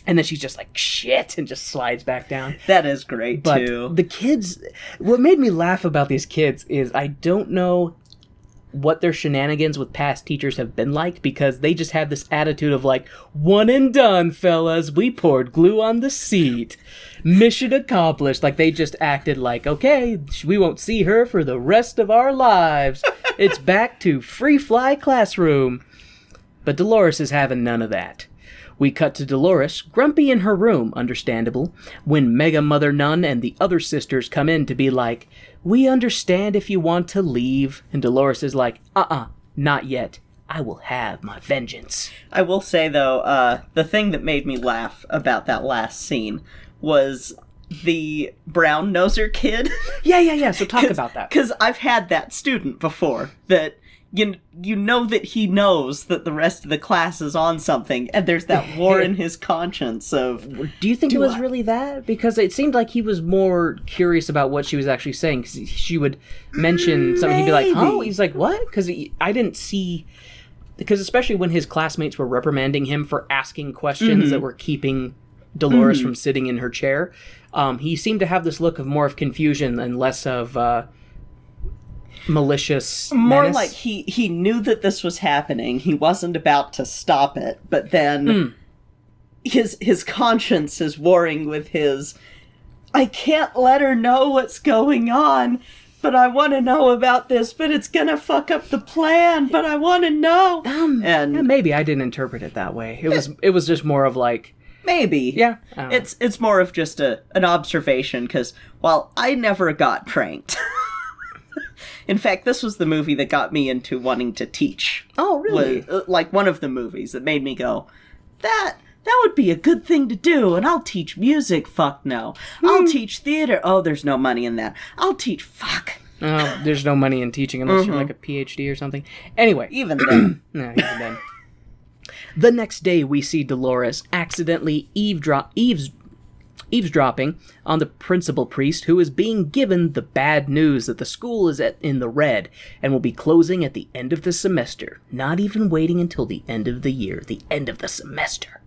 And then she's just like, shit, and just slides back down. That is great, but too. The kids, what made me laugh about these kids is I don't know what their shenanigans with past teachers have been like, because they just have this attitude of like, one and done, fellas, we poured glue on the seat. Mission accomplished. Like, they just acted like, okay, we won't see her for the rest of our lives. It's back to free fly classroom. But Dolores is having none of that. We cut to Dolores, grumpy in her room, understandable, when Mega Mother Nun and the other sisters come in to be like, we understand if you want to leave. And Dolores is like, not yet. I will have my vengeance. I will say, though, the thing that made me laugh about that last scene was the brown noser kid. Yeah. So talk about that. Because I've had that student before that you know that he knows that the rest of the class is on something, and there's that war in his conscience of... Do you think it was really that? Because it seemed like he was more curious about what she was actually saying, because she would mention something, he'd be like, oh, he's like, what? Because I didn't see... Because especially when his classmates were reprimanding him for asking questions that were keeping Dolores from sitting in her chair, he seemed to have this look of more of confusion and less of... malicious more menace. Like he knew that this was happening. He wasn't about to stop it, but then his conscience is warring with his, I can't let her know what's going on, but I want to know about this, but it's gonna fuck up the plan, but I want to know. And maybe I didn't interpret it that way. It was just more of like, maybe. Yeah. It's more of just an observation, because while I never got pranked, in fact, this was the movie that got me into wanting to teach. Oh, really? Like one of the movies that made me go, that would be a good thing to do, and I'll teach music. Fuck no. I'll teach theater. Oh, there's no money in that. I'll teach. Fuck. Oh, there's no money in teaching unless you're like a PhD or something. Anyway. Even then. No, even then. The next day, we see Dolores accidentally eavesdropping on the principal priest, who is being given the bad news that the school is in the red and will be closing at the end of the semester, not even waiting until the end of the year, the end of the semester.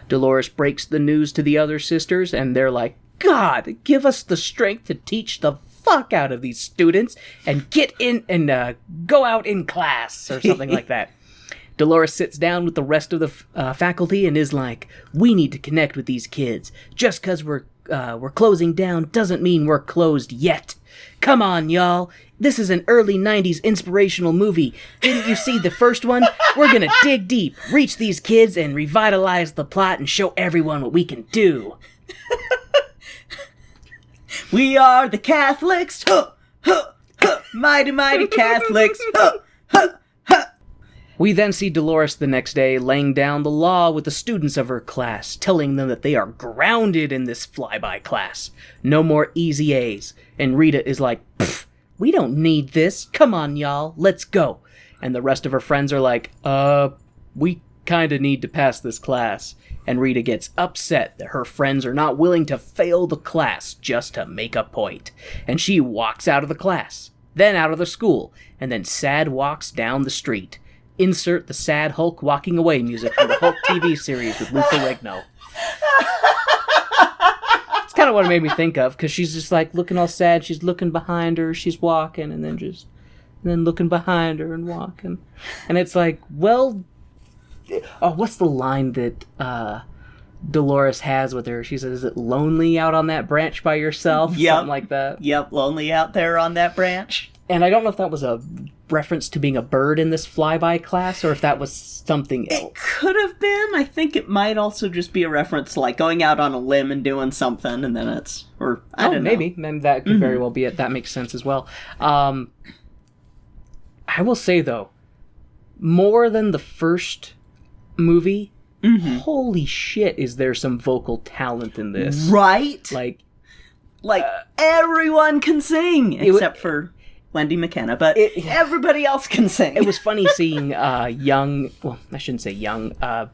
Dolores breaks the news to the other sisters, and they're like, God, give us the strength to teach the fuck out of these students and get in and go out in class, or something like that. Dolores sits down with the rest of the faculty and is like, we need to connect with these kids. Just because we're closing down doesn't mean we're closed yet. Come on, y'all. This is an early 90s inspirational movie. Didn't you see the first one? We're gonna dig deep, reach these kids, and revitalize the plot and show everyone what we can do. We are the Catholics. Huh, huh, huh. Mighty, mighty Catholics. Huh, huh. We then see Dolores the next day laying down the law with the students of her class, telling them that they are grounded in this flyby class. No more easy A's. And Rita is like, pfft, we don't need this. Come on, y'all, let's go. And the rest of her friends are like, we kinda need to pass this class. And Rita gets upset that her friends are not willing to fail the class just to make a point. And she walks out of the class, then out of the school, and then sad walks down the street. Insert the sad Hulk walking away music from the Hulk TV series with Lou Ferrigno. It's kind of what it made me think of, because she's just like looking all sad. She's looking behind her, she's walking, and then looking behind her and walking. And it's like, well, oh, what's the line that Dolores has with her? She says, is it lonely out on that branch by yourself? Yep. Something like that. Yep, lonely out there on that branch. And I don't know if that was a reference to being a bird in this flyby class, or if that was something else. It could have been. I think it might also just be a reference to, like, going out on a limb and doing something, and then it's, or I don't know. Maybe. And that could very well be it. That makes sense as well. I will say, though, more than the first movie, holy shit, is there some vocal talent in this. Right? Like everyone can sing, except for Wendy McKenna, but everybody else can sing. It was funny seeing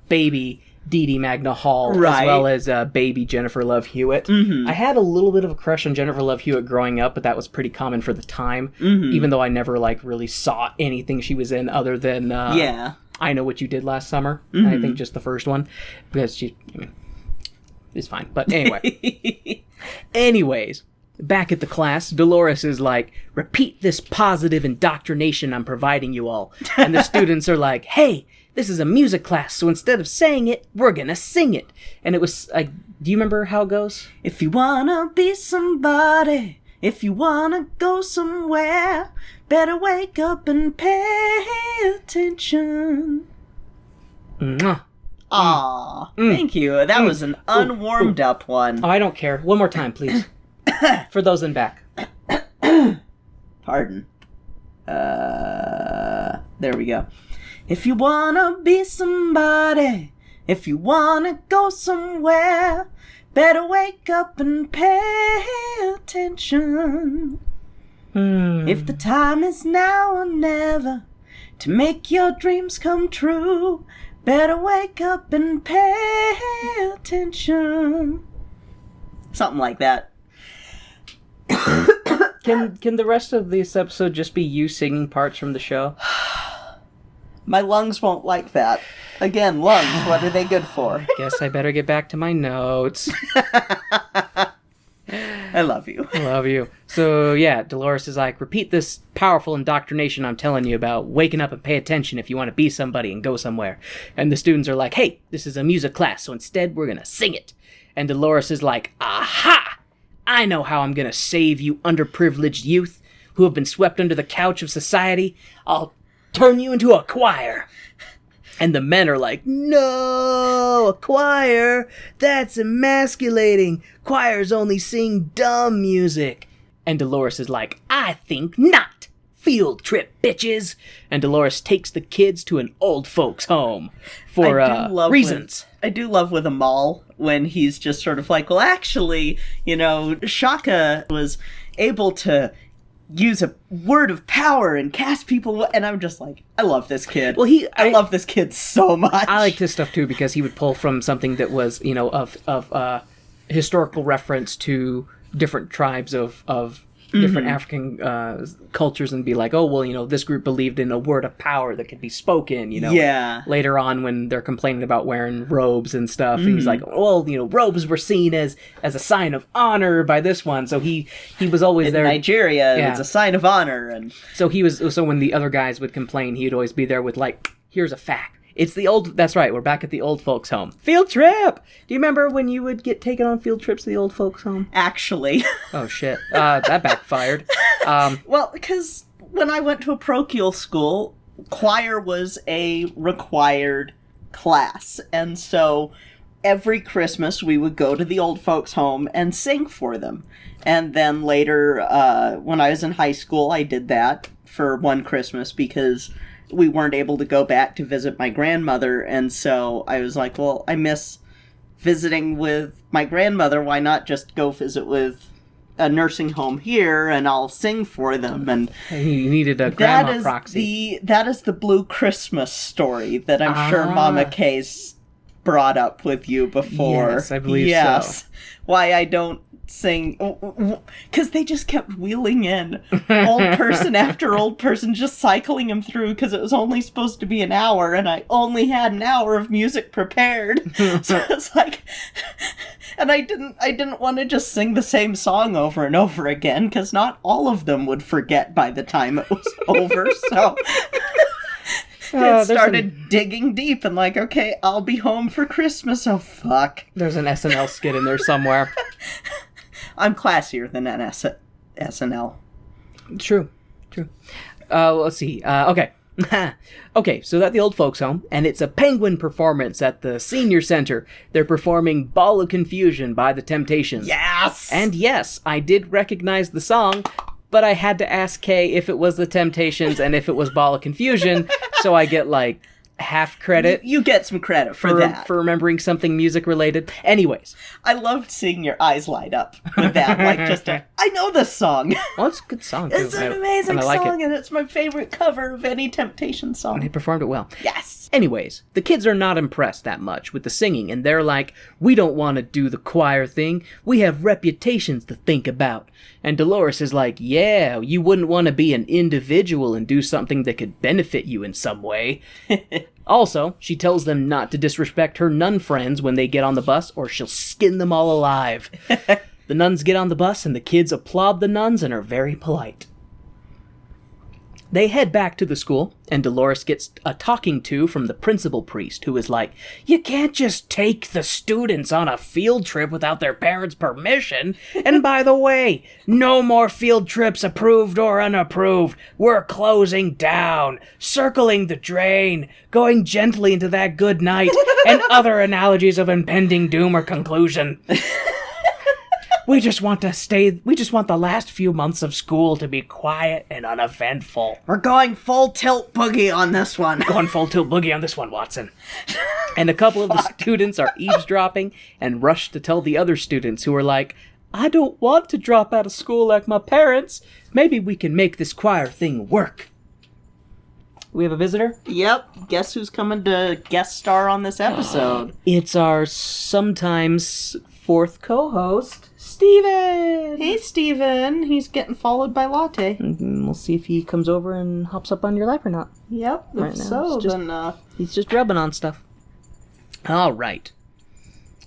baby Dee Dee Magna Hall, Right. as well as baby Jennifer Love Hewitt. I had a little bit of a crush on Jennifer Love Hewitt growing up, but that was pretty common for the time, even though I never really saw anything she was in other than I Know What You Did Last Summer. I think just the first one, because it's fine. But anyway. Anyways, back at the class, Dolores is like, repeat this positive indoctrination I'm providing you all. And the students are like, hey, this is a music class, so instead of saying it, we're gonna sing it. And it was like, do you remember how it goes? If you wanna be somebody, if you wanna go somewhere, better wake up and pay attention. Mwah. Aw, thank you. That was an unwarmed up one. Oh, I don't care. One more time, please. For those in back. Pardon. There we go. If you wanna be somebody, if you wanna go somewhere, better wake up and pay attention. If the time is now or never to make your dreams come true, better wake up and pay attention. Something like that. Can the rest of this episode just be you singing parts from the show? My lungs won't like that. Again, lungs, what are they good for? Guess I better get back to my notes. I love you. I love you. So, yeah, Dolores is like, repeat this powerful indoctrination I'm telling you about waking up and pay attention if you want to be somebody and go somewhere. And the students are like, hey, this is a music class, so instead we're going to sing it. And Dolores is like, aha! I know how I'm going to save you underprivileged youth who have been swept under the couch of society. I'll turn you into a choir. And the men are like, no, a choir? That's emasculating. Choirs only sing dumb music. And Dolores is like, I think not. Field trip, bitches. And Dolores takes the kids to an old folks' home for reasons. I do love with Amal when he's just sort of like, well, actually, Shaka was able to use a word of power and cast people, and I'm just like, I love this kid. Well, I love this kid so much. I like his stuff too because he would pull from something that was, of historical reference to different tribes of different African cultures and be like, oh, well, this group believed in a word of power that could be spoken, Yeah. Later on when they're complaining about wearing robes and stuff, he's like, well, robes were seen as a sign of honor by this one. So he was always there. In Nigeria, it's a sign of honor. And so when the other guys would complain, he'd always be there with like, here's a fact. It's that's right, we're back at the old folks' home. Field trip! Do you remember when you would get taken on field trips to the old folks' home? Actually. Oh, shit. That backfired. Well, because when I went to a parochial school, choir was a required class. And so every Christmas we would go to the old folks' home and sing for them. And then later, when I was in high school, I did that for one Christmas because we weren't able to go back to visit my grandmother, and so I was like, well, I miss visiting with my grandmother, why not just go visit with a nursing home here, and I'll sing for them. And You needed a grandma proxy. That is the Blue Christmas story that I'm sure Mama Kay's brought up with you before. Yes, I believe so. Why I don't sing, because they just kept wheeling in old person after old person, just cycling them through, because it was only supposed to be an hour, and I only had an hour of music prepared. So it's like, and I didn't want to just sing the same song over and over again, because not all of them would forget by the time it was over. So it started digging deep and like, okay, I'll be home for Christmas. Oh fuck, there's an SNL skit in there somewhere. I'm classier than an SNL. True. Let's see. Okay. Okay, so at the old folks home, and it's a penguin performance at the senior center. They're performing Ball of Confusion by the Temptations. Yes! And yes, I did recognize the song, but I had to ask Kay if it was the Temptations and if it was Ball of Confusion, so I get like half credit. You get some credit for that. For remembering something music related. Anyways. I loved seeing your eyes light up with that. Like, I know this song. Well, it's a good song, too. It's an amazing song, and it's my favorite cover of any Temptation song. And they performed it well. Yes. Anyways, the kids are not impressed that much with the singing, and they're like, we don't want to do the choir thing. We have reputations to think about. And Dolores is like, yeah, you wouldn't want to be an individual and do something that could benefit you in some way. Also, she tells them not to disrespect her nun friends when they get on the bus, or she'll skin them all alive. The nuns get on the bus, and the kids applaud the nuns and are very polite. They head back to the school, and Dolores gets a talking to from the principal priest, who is like, you can't just take the students on a field trip without their parents' permission. And by the way, no more field trips approved or unapproved. We're closing down, circling the drain, going gently into that good night, and other analogies of impending doom or conclusion. We just want the last few months of school to be quiet and uneventful. We're going full tilt boogie on this one. Going full tilt boogie on this one, Watson. And a couple of the students are eavesdropping and rush to tell the other students, who are like, I don't want to drop out of school like my parents. Maybe we can make this choir thing work. We have a visitor? Yep. Guess who's coming to guest star on this episode? It's our sometimes fourth co-host, Steven! Hey, Steven. He's getting followed by Latte. We'll see if he comes over and hops up on your lap or not. Yep, right if now, so, then... He's just rubbing on stuff. All right.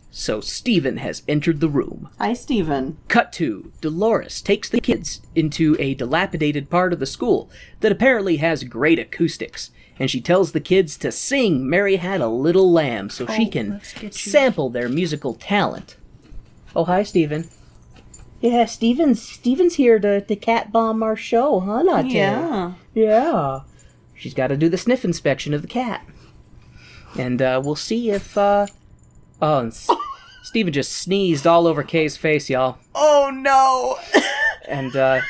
So Steven has entered the room. Hi, Steven. Cut to, Dolores takes the kids into a dilapidated part of the school that apparently has great acoustics, and she tells the kids to sing Mary Had a Little Lamb so she can sample their musical talent. Oh, hi, Steven. Yeah, Steven's here to cat bomb our show, huh, Latte? Yeah. Yeah. She's got to do the sniff inspection of the cat. And we'll see if, and Steven just sneezed all over Kay's face, y'all. Oh, no! And,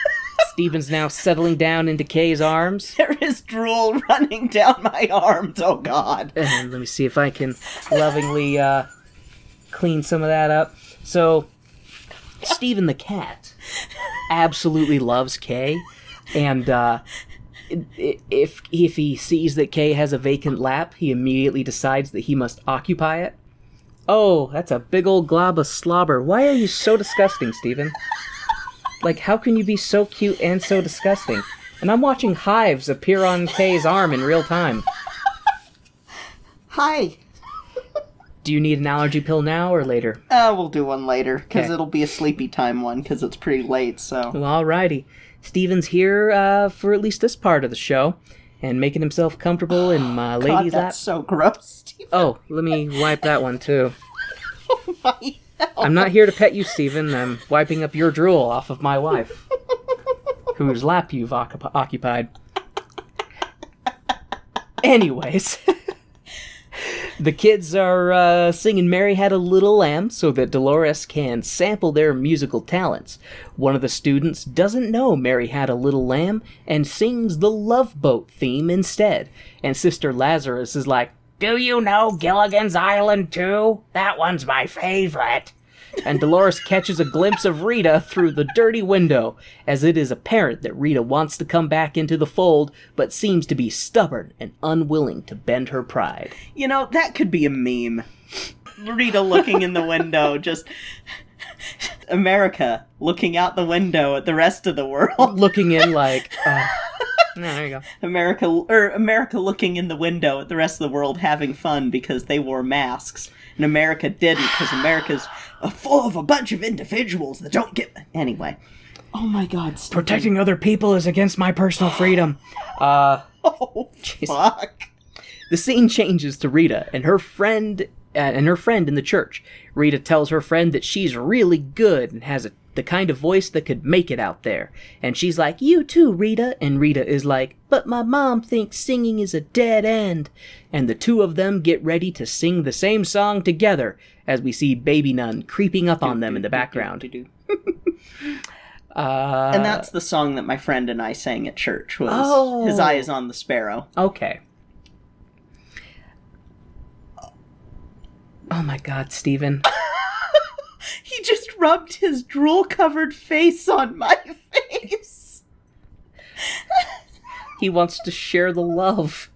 Steven's now settling down into Kay's arms. There is drool running down my arms, oh God. And let me see if I can lovingly, clean some of that up. So, Steven the cat absolutely loves Kay, and if he sees that Kay has a vacant lap, he immediately decides that he must occupy it. Oh, that's a big old glob of slobber. Why are you so disgusting, Steven? Like, how can you be so cute and so disgusting? And I'm watching hives appear on Kay's arm in real time. Hi. Do you need an allergy pill now or later? We'll do one later, because Okay. it'll be a sleepy time one, because it's pretty late, so... Well, alrighty. Steven's here for at least this part of the show, and making himself comfortable in my God, lady's lap. that's so gross, Steven. Oh, let me wipe that one too. My hell. I'm not here to pet you, Steven. I'm wiping up your drool off of my wife, whose lap you've occupied. Anyways... The kids are singing Mary Had a Little Lamb so that Dolores can sample their musical talents. One of the students doesn't know Mary Had a Little Lamb and sings the Love Boat theme instead. And Sister Lazarus is like, do you know Gilligan's Island too? That one's my favorite. and Dolores catches a glimpse of Rita through the dirty window, as it is apparent that Rita wants to come back into the fold, but seems to be stubborn and unwilling to bend her pride. You know, that could be a meme. Rita looking in the window, just America looking out the window at the rest of the world. Looking in like, there you go. America looking in the window at the rest of the world having fun because they wore masks. And America didn't, because America's full of a bunch of individuals that don't get... Anyway. Oh my god, Stephen. Protecting other people is against my personal freedom. Oh, fuck. The scene changes to Rita and her friend in the church. Rita tells her friend that she's really good and has the kind of voice that could make it out there. And she's like, "You too, Rita." And Rita is like, "But my mom thinks singing is a dead end." And the two of them get ready to sing the same song together as we see Baby Nun creeping up on them in the background. And that's the song that my friend and I sang at church, was His Eye is on the Sparrow. Okay. Oh my god, Stephen. He just rubbed his drool-covered face on my face. He wants to share the love.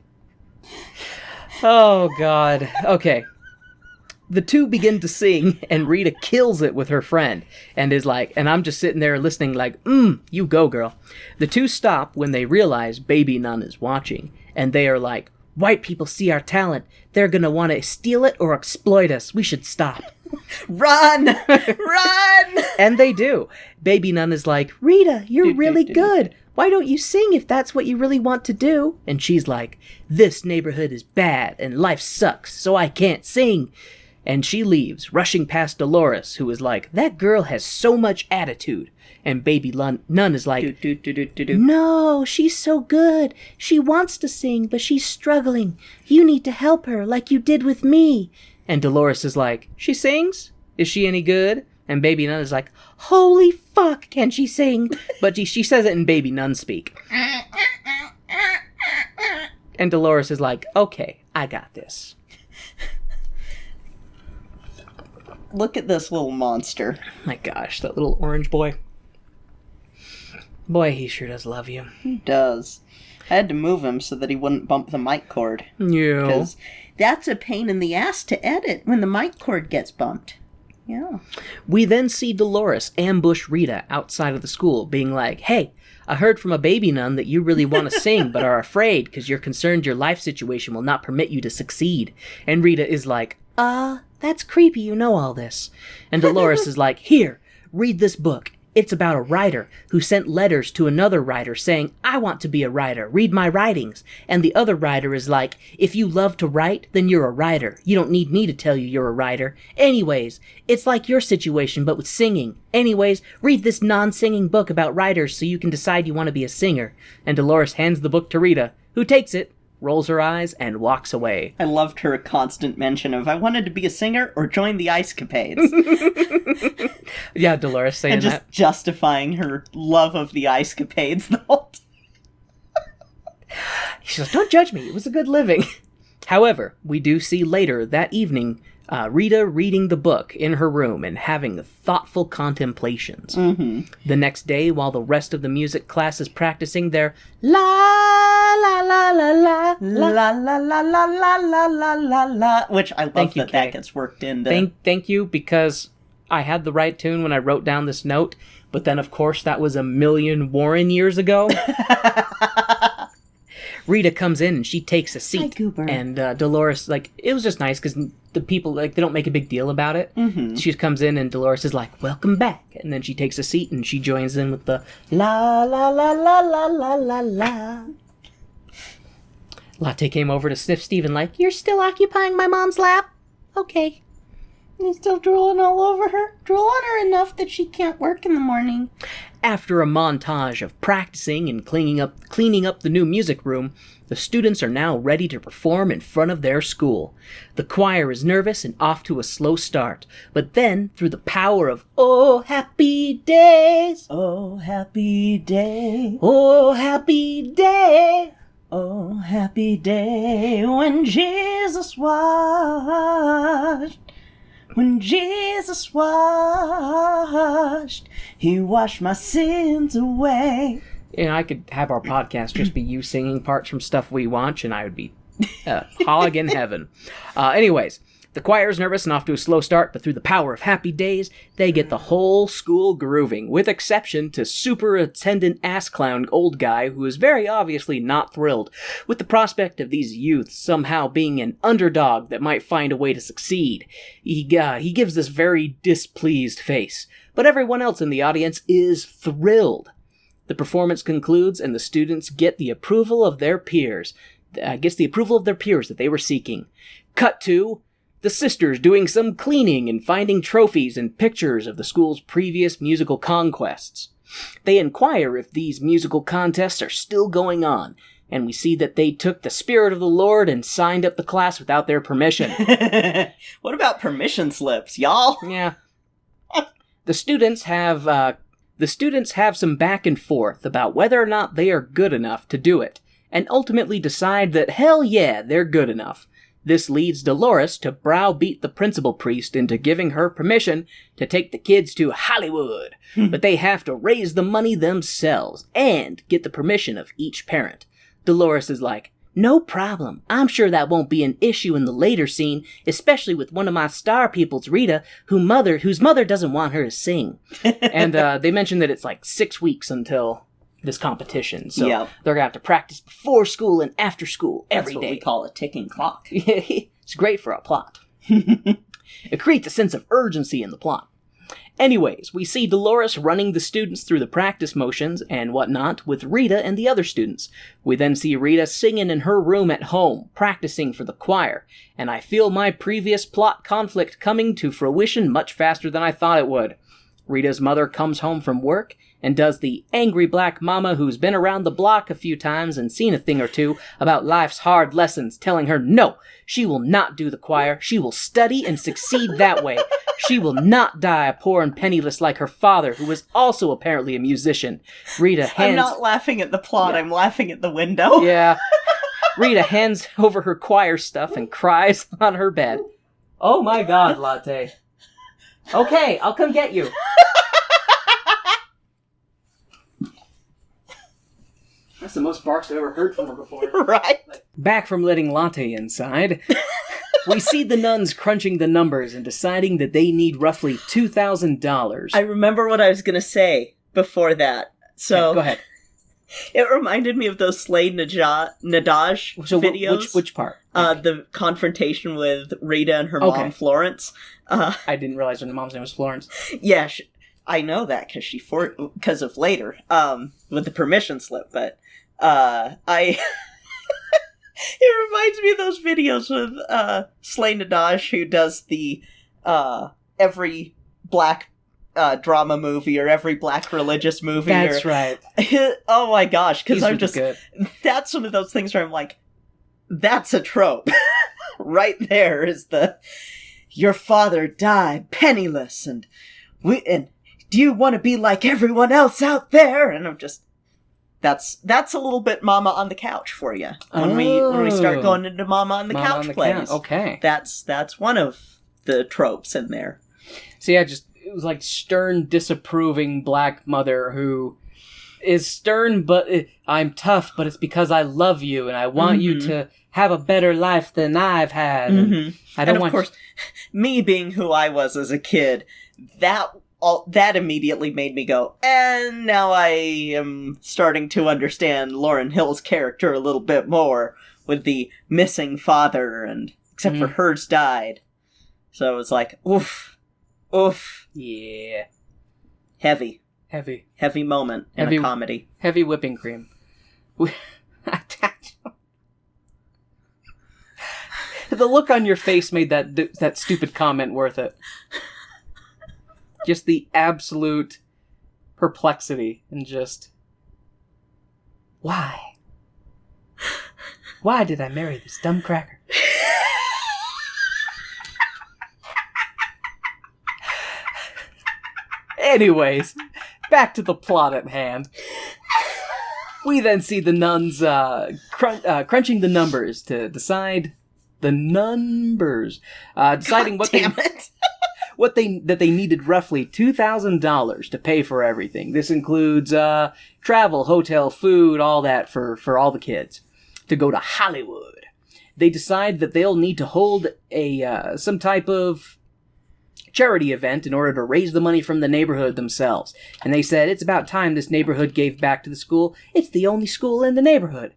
Oh god. Okay. The two begin to sing, and Rita kills it with her friend, and is like, and I'm just sitting there listening like, you go, girl. The two stop when they realize Baby Nun is watching, and they are like, "White people see our talent. They're gonna want to steal it or exploit us. We should stop." Run! Run! And they do. Baby Nun is like, "Rita, you're really good. Why don't you sing if that's what you really want to do?" And she's like, "This neighborhood is bad and life sucks, so I can't sing." And she leaves, rushing past Dolores, who is like, "That girl has so much attitude." And Baby Nun is like, "No, she's so good. She wants to sing, but she's struggling. You need to help her like you did with me." And Dolores is like, "She sings? Is she any good?" And Baby Nun is like, "Holy fuck, can she sing?" But she says it in Baby Nun speak. And Dolores is like, "Okay, I got this." Look at this little monster. My gosh, that little orange boy. Boy, he sure does love you. He does. I had to move him so that he wouldn't bump the mic cord. Yeah. Because that's a pain in the ass to edit when the mic cord gets bumped. Yeah. We then see Dolores ambush Rita outside of the school, being like, "Hey, I heard from a Baby Nun that you really want to sing, but are afraid because you're concerned your life situation will not permit you to succeed." And Rita is like, "That's creepy, you know all this." And Dolores is like, "Here, read this book. It's about a writer who sent letters to another writer saying, 'I want to be a writer, read my writings.' And the other writer is like, 'If you love to write, then you're a writer. You don't need me to tell you you're a writer. Anyways, it's like your situation, but with singing. Anyways, read this non-singing book about writers so you can decide you want to be a singer.'" And Dolores hands the book to Rita, who takes it, rolls her eyes, and walks away. I loved her constant mention of, "I wanted to be a singer or join the Ice Capades." Yeah, Dolores saying and just that. justifying her love of the Ice Capades the whole time. She says, "Don't judge me, it was a good living." However, we do see later that evening Rita reading the book in her room and having thoughtful contemplations. Mm-hmm. The next day, while the rest of the music class is practicing their la la la la la La la la la la la la la la, which I love Thank you, that Kay. gets worked into. Thank you, because I had the right tune when I wrote down this note, but then of course that was a million Warren years ago. Rita comes in and she takes a seat. Hi, Goober. And Dolores, like, it was just nice because the people, like, they don't make a big deal about it. Mm-hmm. She comes in and Dolores is like, "Welcome back." And then she takes a seat and she joins in with the la la la la la la la la. Latte came over to sniff Stephen like, "You're still occupying my mom's lap? Okay." He's still drooling all over her. Drool on her enough that she can't work in the morning. After a montage of practicing and cleaning up the new music room, the students are now ready to perform in front of their school. The choir is nervous and off to a slow start, but then, through the power of "Oh, happy days, Oh, happy day. oh, happy day," Oh, happy day when Jesus washed When Jesus washed, he washed my sins away. And I could have our podcast just be you singing parts from stuff we watch, and I would be hog in heaven. Anyways, the choir's nervous and off to a slow start, but through the power of happy days, they get the whole school grooving, with exception to superintendent ass clown old guy who is very obviously not thrilled with the prospect of these youths somehow being an underdog that might find a way to succeed. He gives this very displeased face, but everyone else in the audience is thrilled. The performance concludes, and the students get the approval of their peers. That they were seeking. Cut to the sisters doing some cleaning and finding trophies and pictures of the school's previous musical conquests. They inquire if these musical contests are still going on, and we see that they took the Spirit of the Lord and signed up the class without their permission. What about permission slips, y'all? Yeah. The students have some back and forth about whether or not they are good enough to do it, and ultimately decide that hell yeah, they're good enough. This leads Dolores to browbeat the principal priest into giving her permission to take the kids to Hollywood, but they have to raise the money themselves and get the permission of each parent. Dolores is like, no problem. I'm sure that won't be an issue in the later scene, especially with one of my star peoples, Rita, whose mother doesn't want her to sing. And they mentioned that it's like 6 weeks until this competition, so they're gonna have to practice before school and after school every day. That's what we call a ticking clock. It's great for a plot. It creates a sense of urgency in the plot. Anyways, we see Dolores running the students through the practice motions and whatnot with Rita and the other students. We then see Rita singing in her room at home, practicing for the choir, and I feel my previous plot conflict coming to fruition much faster than I thought it would. Rita's mother comes home from work and does the angry black mama who's been around the block a few times and seen a thing or two about life's hard lessons, telling her no, she will not do the choir, she will study and succeed that way. She will not die poor and penniless like her father, who was also apparently a musician. I'm not laughing at the plot, I'm laughing at the window. Yeah. Rita hands over her choir stuff and cries on her bed. Oh my god, Latte. Okay, I'll come get you. That's the most barks I've ever heard from her before. Right? Back from letting Latte inside, we see the nuns crunching the numbers and deciding that they need roughly $2,000. I remember what I was going to say before that. So okay, go ahead. It reminded me of those Slay Nadaj videos. Which part? The confrontation with Rita and her mom, Florence. I didn't realize her mom's name was Florence. Yeah, I know that because of later, with the permission slip, but it reminds me of those videos with Slay Nadaj, who does the every black drama movie or every black religious movie. That's right. Oh my gosh, because I'm just good. That's one of those things where I'm like, that's a trope. Right there is your father died penniless, and do you want to be like everyone else out there? And I'm just, that's a little bit Mama on the Couch for you. When we start going into Mama on the Couch plays. Okay. That's one of the tropes in there. See, it was like stern, disapproving black mother who is stern, but I'm tough, but it's because I love you and I want you to have a better life than I've had. And of course, me being who I was as a kid, that immediately made me go, and now I am starting to understand Lauryn Hill's character a little bit more with the missing father, and except for hers died. So it was like, oof. Yeah. Heavy moment in a comedy. Heavy whipping cream. The look on your face made that stupid comment worth it. Just the absolute perplexity and just... Why? Why did I marry this dumb cracker? Anyways, back to the plot at hand. We then see the nuns crunching the numbers to decide the numbers. Deciding God damn it. that they needed roughly $2,000 to pay for everything. This includes travel, hotel, food, all that for all the kids to go to Hollywood. They decide that they'll need to hold a some type of charity event in order to raise the money from the neighborhood themselves. And they said, it's about time this neighborhood gave back to the school. It's the only school in the neighborhood.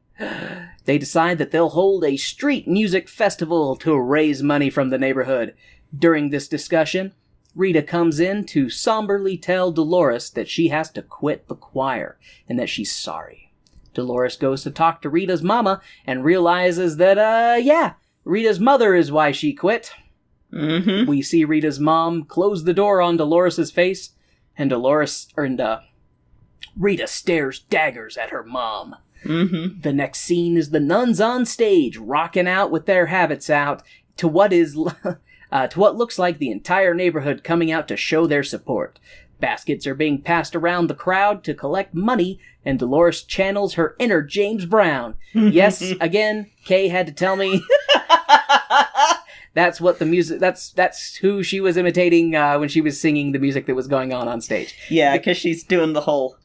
They decide that they'll hold a street music festival to raise money from the neighborhood. During this discussion, Rita comes in to somberly tell Dolores that she has to quit the choir and that she's sorry. Dolores goes to talk to Rita's mama and realizes that, Rita's mother is why she quit. Mm-hmm. We see Rita's mom close the door on Dolores' face, and Rita stares daggers at her mom. Mm-hmm. The next scene is the nuns on stage, rocking out with their habits out to what looks like the entire neighborhood coming out to show their support. Baskets are being passed around the crowd to collect money, and Dolores channels her inner James Brown. Yes, again, Kay had to tell me. That's what the music. That's who she was imitating when she was singing the music that was going on stage. Yeah, because she's doing the whole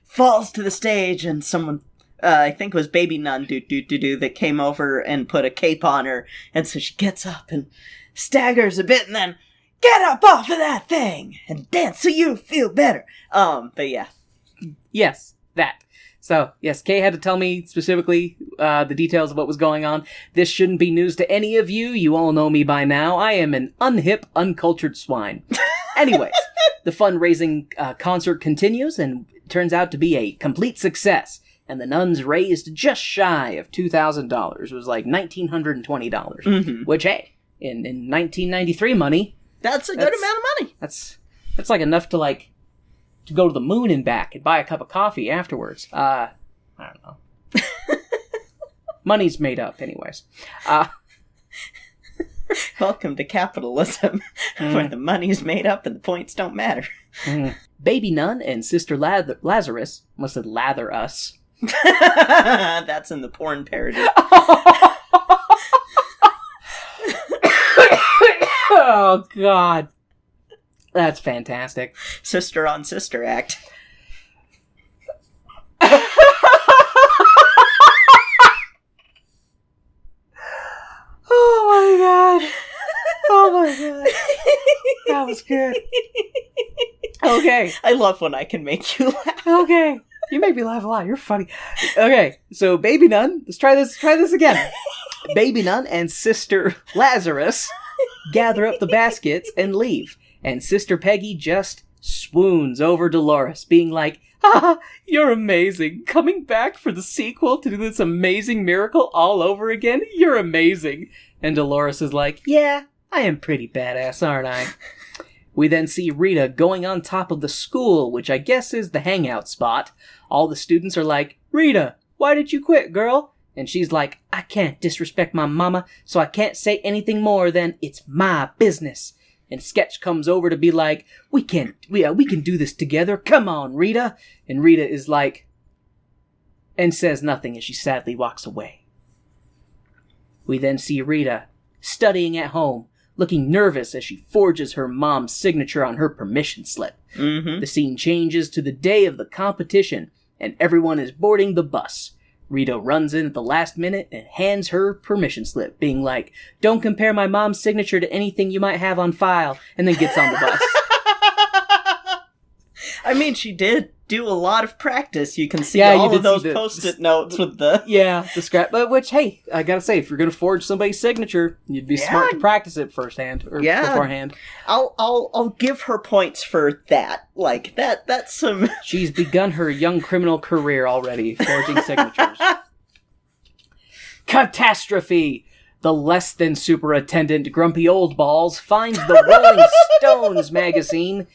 falls to the stage, and someone, I think it was Baby Nun, that came over and put a cape on her, and so she gets up and staggers a bit, and then get up off of that thing and dance so you feel better. But yeah. Yes, that. So, yes, Kay had to tell me specifically the details of what was going on. This shouldn't be news to any of you. You all know me by now. I am an unhip, uncultured swine. Anyways, the fundraising concert continues and turns out to be a complete success. And the nuns raised just shy of $2,000. It was like $1,920. Mm-hmm. Which, hey, in 1993 money... That's a good amount of money. That's like enough to go to the moon and back and buy a cup of coffee afterwards. I don't know. Money's made up, anyways. Welcome to capitalism, where the money's made up and the points don't matter. Baby Nun and Sister Lazarus must have lather us. That's in the porn parody. Oh, God. That's fantastic. Sister on sister act. Oh, my God. Oh, my God. That was good. Okay. I love when I can make you laugh. Okay. You make me laugh a lot. You're funny. Okay. So, Baby Nun. Let's try this again. Baby Nun and Sister Lazarus gather up the baskets and leave. And Sister Peggy just swoons over Dolores, being like, you're amazing. Coming back for the sequel to do this amazing miracle all over again? You're amazing. And Dolores is like, yeah, I am pretty badass, aren't I? We then see Rita going on top of the school, which I guess is the hangout spot. All the students are like, Rita, why did you quit, girl? And she's like, I can't disrespect my mama, so I can't say anything more than it's my business. And Sketch comes over to be like, we can do this together. Come on, Rita. And Rita is like, and says nothing as she sadly walks away. We then see Rita studying at home, looking nervous as she forges her mom's signature on her permission slip. Mm-hmm. The scene changes to the day of the competition, and everyone is boarding the bus. Rita runs in at the last minute and hands her permission slip, being like, don't compare my mom's signature to anything you might have on file, and then gets on the bus. I mean, she did do a lot of practice. You can see all of those post-it notes with the... Yeah, the scrap. But which, hey, I gotta say, if you're gonna forge somebody's signature, you'd be smart to practice it beforehand. I'll give her points for that. Like, that's some... She's begun her young criminal career already, forging signatures. Catastrophe! The less than superintendent Grumpy Old Balls finds the Rolling Stones magazine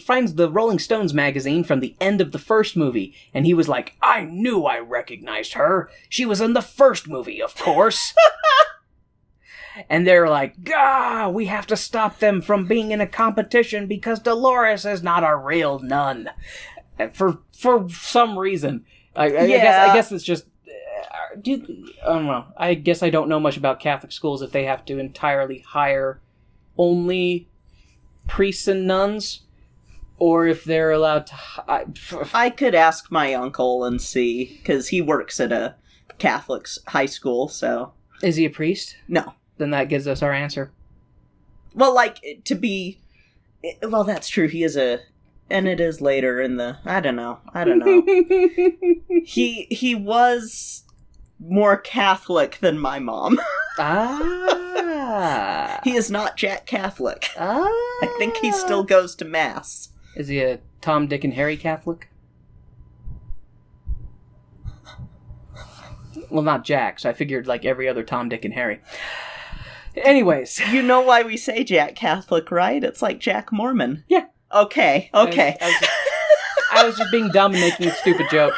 finds the Rolling Stones magazine from the end of the first movie, and he was like, I knew I recognized her. She was in the first movie, of course. And they're like, Gah, we have to stop them from being in a competition because Dolores is not a real nun. For some reason. I guess it's just... I don't know. I guess I don't know much about Catholic schools if they have to entirely hire only priests and nuns, or if they're allowed to... I could ask my uncle and see, because he works at a Catholic high school, so... Is he a priest? No. Then that gives us our answer. Well, like, to be... Well, that's true, he is a... And it is later in the... I don't know. He was more Catholic than my mom. Ah. He is not Jack Catholic. Ah. I think he still goes to Mass. Is he a Tom, Dick, and Harry Catholic? Well, not Jack, so I figured like every other Tom, Dick, and Harry. Anyways. You know why we say Jack Catholic, right? It's like Jack Mormon. Yeah. Okay. I was just being dumb and making a stupid joke.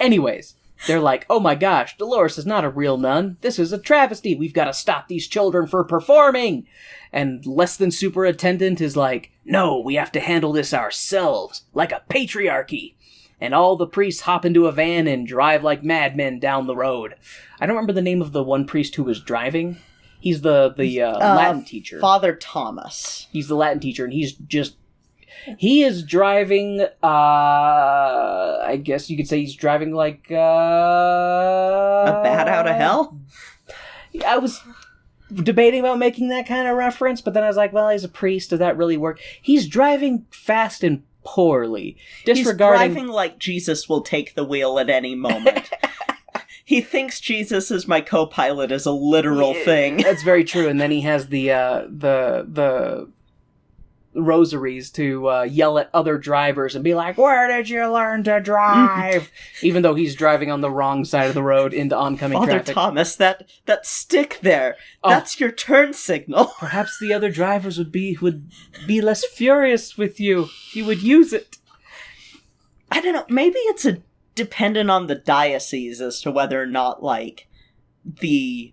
Anyways, they're like, oh my gosh, Dolores is not a real nun. This is a travesty. We've got to stop these children for performing. And Less Than Superintendent is like, no, we have to handle this ourselves, like a patriarchy. And all the priests hop into a van and drive like madmen down the road. I don't remember the name of the one priest who was driving. He's the Latin teacher. Father Thomas. He's the Latin teacher, and he is driving, I guess you could say he's driving like, a bat out of hell? I was debating about making that kind of reference, but then I was like, well, he's a priest, does that really work? He's driving fast and poorly, disregarding... He's driving like Jesus will take the wheel at any moment. He thinks Jesus is my co-pilot is a literal thing. That's very true. And then he has the rosaries to yell at other drivers and be like, "Where did you learn to drive?" Even though he's driving on the wrong side of the road into oncoming Father traffic. Thomas, that stick there, that's your turn signal. Perhaps the other drivers would be less furious with you if you would use it. I don't know. Maybe it's dependent on the diocese as to whether or not, like, the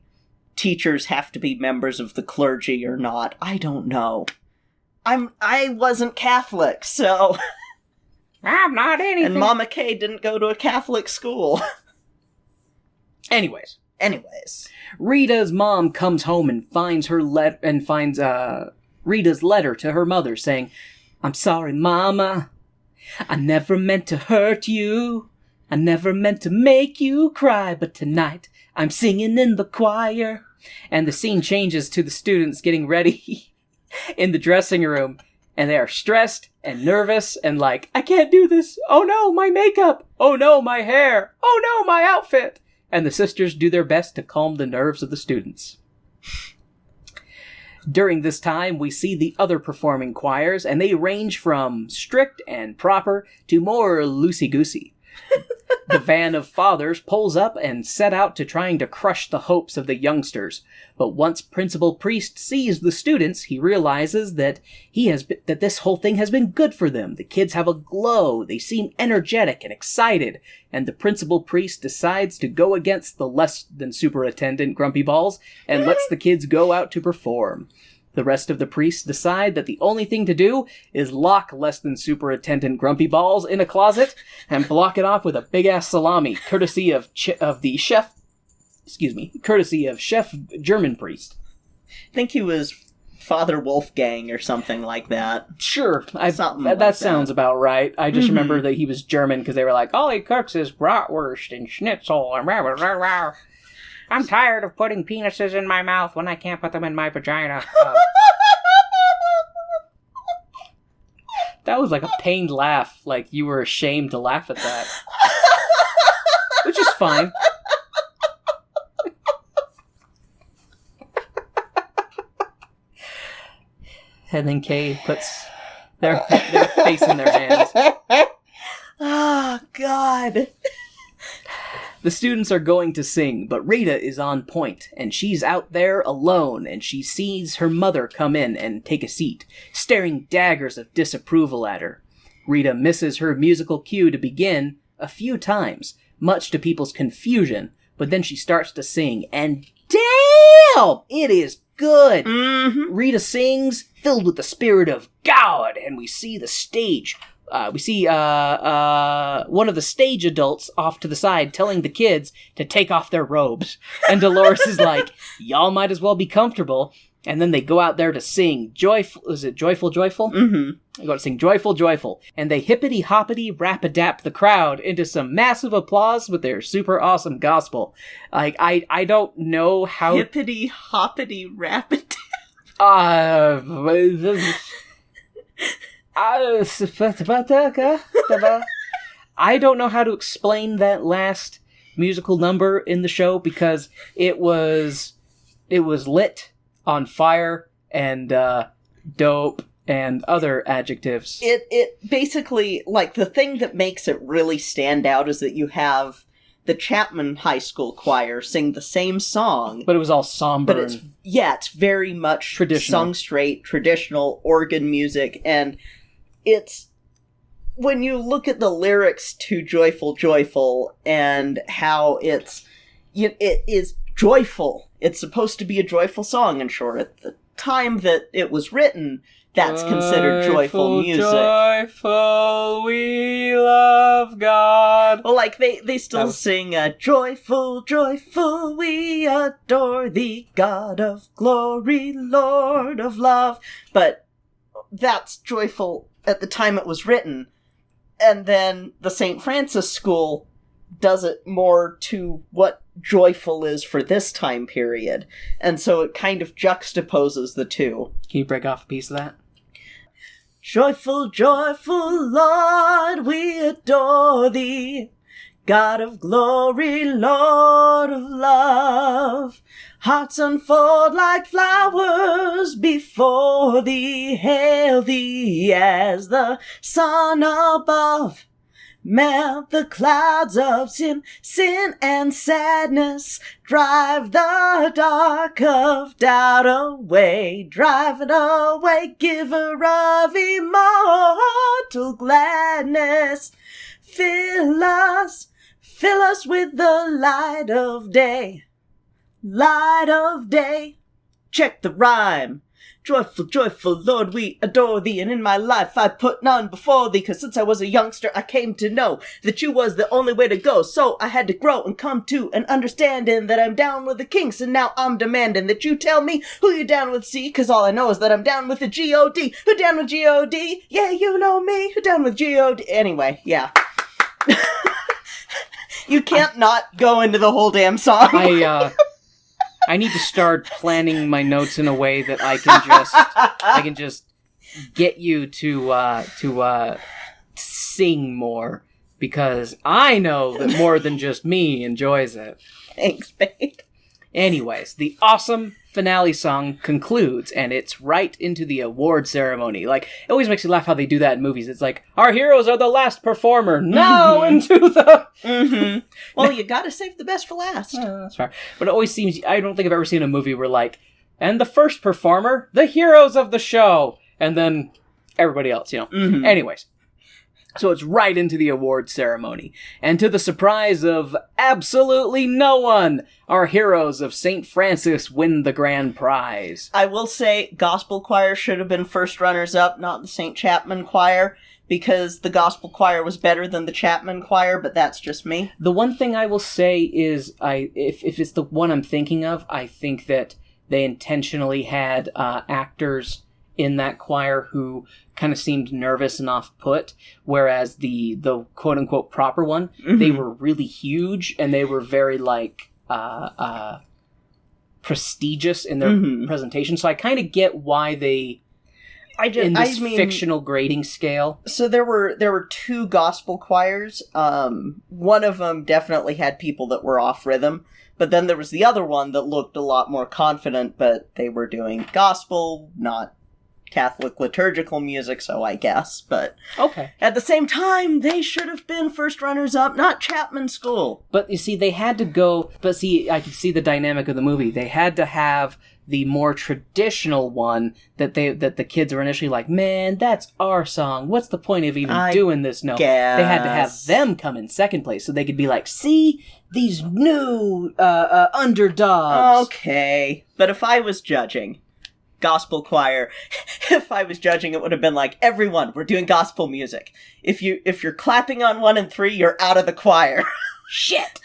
teachers have to be members of the clergy or not. I don't know. I wasn't Catholic, so... I'm not anything. And Mama Kay didn't go to a Catholic school. Anyways. Rita's mom comes home and finds Rita's letter to her mother saying, "I'm sorry, Mama. I never meant to hurt you. I never meant to make you cry, but tonight I'm singing in the choir." And the scene changes to the students getting ready in the dressing room, and they are stressed and nervous and like, I can't do this. Oh no, my makeup. Oh no, my hair. Oh no, my outfit. And the sisters do their best to calm the nerves of the students. During this time, we see the other performing choirs, and they range from strict and proper to more loosey-goosey. The van of fathers pulls up and set out to trying to crush the hopes of the youngsters. But once Principal Priest sees the students, he realizes that that this whole thing has been good for them. The kids have a glow, they seem energetic and excited, and the Principal Priest decides to go against the Less Than Superintendent Grumpy Balls and lets the kids go out to perform. The rest of the priests decide that the only thing to do is lock Less Than Superintendent Grumpy Balls in a closet and block it off with a big-ass salami, courtesy of Chef German Priest. I think he was Father Wolfgang or something like that. Sure, that sounds about right. I just remember that he was German because they were like, all he cooks is bratwurst and schnitzel and blah, blah, blah, blah. I'm tired of putting penises in my mouth when I can't put them in my vagina. That was like a pained laugh, like you were ashamed to laugh at that. Which is fine. And then Kay puts their face in their hands. Oh, God. The students are going to sing, but Rita is on point, and she's out there alone, and she sees her mother come in and take a seat, staring daggers of disapproval at her. Rita misses her musical cue to begin a few times, much to people's confusion, but then she starts to sing, and damn! It is good! Mm-hmm. Rita sings, filled with the spirit of God, and we see the stage we see one of the stage adults off to the side telling the kids to take off their robes. And Dolores is like, y'all might as well be comfortable. And then they go out there to sing Joyful. Is it Joyful, Joyful? Mm-hmm. They go to sing Joyful, Joyful. And they hippity-hoppity rap-adapt the crowd into some massive applause with their super awesome gospel. Like, I don't know how... Hippity-hoppity rap-adapt? I don't know how to explain that last musical number in the show because it was lit on fire and dope and other adjectives. It basically, like, the thing that makes it really stand out is that you have the Chapman High School choir sing the same song. But it was all somber. But it's very much traditional. Sung straight, traditional organ music, and it's, when you look at the lyrics to Joyful, Joyful, and how it is joyful. It's supposed to be a joyful song, and sure, at the time that it was written, that's considered joyful music. Joyful, we love God. Well, like, they still sing, Joyful, joyful, we adore thee, God of glory, Lord of love. But that's joyful at the time it was written. And then the St. Francis School does it more to what joyful is for this time period. And so it kind of juxtaposes the two. Can you break off a piece of that? Joyful, joyful Lord, we adore thee, God of glory, Lord of love. Hearts unfold like flowers before thee, hail thee as the sun above. Melt the clouds of sin and sadness. Drive the dark of doubt away. Drive it away, giver of immortal gladness. Fill us with the light of day. Light of day. Check the rhyme. Joyful, joyful, Lord, we adore thee, and in my life I put none before thee, 'cause since I was a youngster I came to know that you was the only way to go, so I had to grow and come to an understanding that I'm down with the kinks, and now I'm demanding that you tell me who you down with, see, 'cause all I know is that I'm down with the G.O.D. Who down with G.O.D.? Yeah, you know me, who down with G.O.D.? Anyway, yeah. You can't not go into the whole damn song. I need to start planning my notes in a way that I can just get you to sing more, because I know that more than just me enjoys it. Thanks, babe. Anyways, the awesome finale song concludes, and it's right into the award ceremony. Like, it always makes me laugh how they do that in movies. It's like, our heroes are the last performer, now into the... Mm-hmm. Well, you gotta save the best for last. That's fair. But it always seems, I don't think I've ever seen a movie where, like, and the first performer, the heroes of the show, and then everybody else, you know. Mm-hmm. Anyways. So it's right into the award ceremony. And to the surprise of absolutely no one, our heroes of St. Francis win the grand prize. I will say gospel choir should have been first runners-up, not the St. Chapman choir, because the gospel choir was better than the Chapman choir, but that's just me. The one thing I will say is, if it's the one I'm thinking of, I think that they intentionally had actors in that choir who kind of seemed nervous and off-put, whereas the quote-unquote proper one, mm-hmm. they were really huge, and they were very, like, prestigious in their mm-hmm. presentation. So I kind of get why they... in this fictional grading scale. So there were two gospel choirs. One of them definitely had people that were off rhythm, but then there was the other one that looked a lot more confident, but they were doing gospel, not Catholic liturgical music, so I guess, but okay. At the same time, they should have been first runners-up, not Chapman School. But you see, they had to go, but see, I could see the dynamic of the movie. They had to have the more traditional one that the kids were initially like, man, that's our song. What's the point of even doing this? No, guess. They had to have them come in second place so they could be like, see, these new underdogs. Okay, but if I was judging, gospel choir. If I was judging, it would have been like, everyone, we're doing gospel music. If you're clapping on 1 and 3, you're out of the choir. Shit.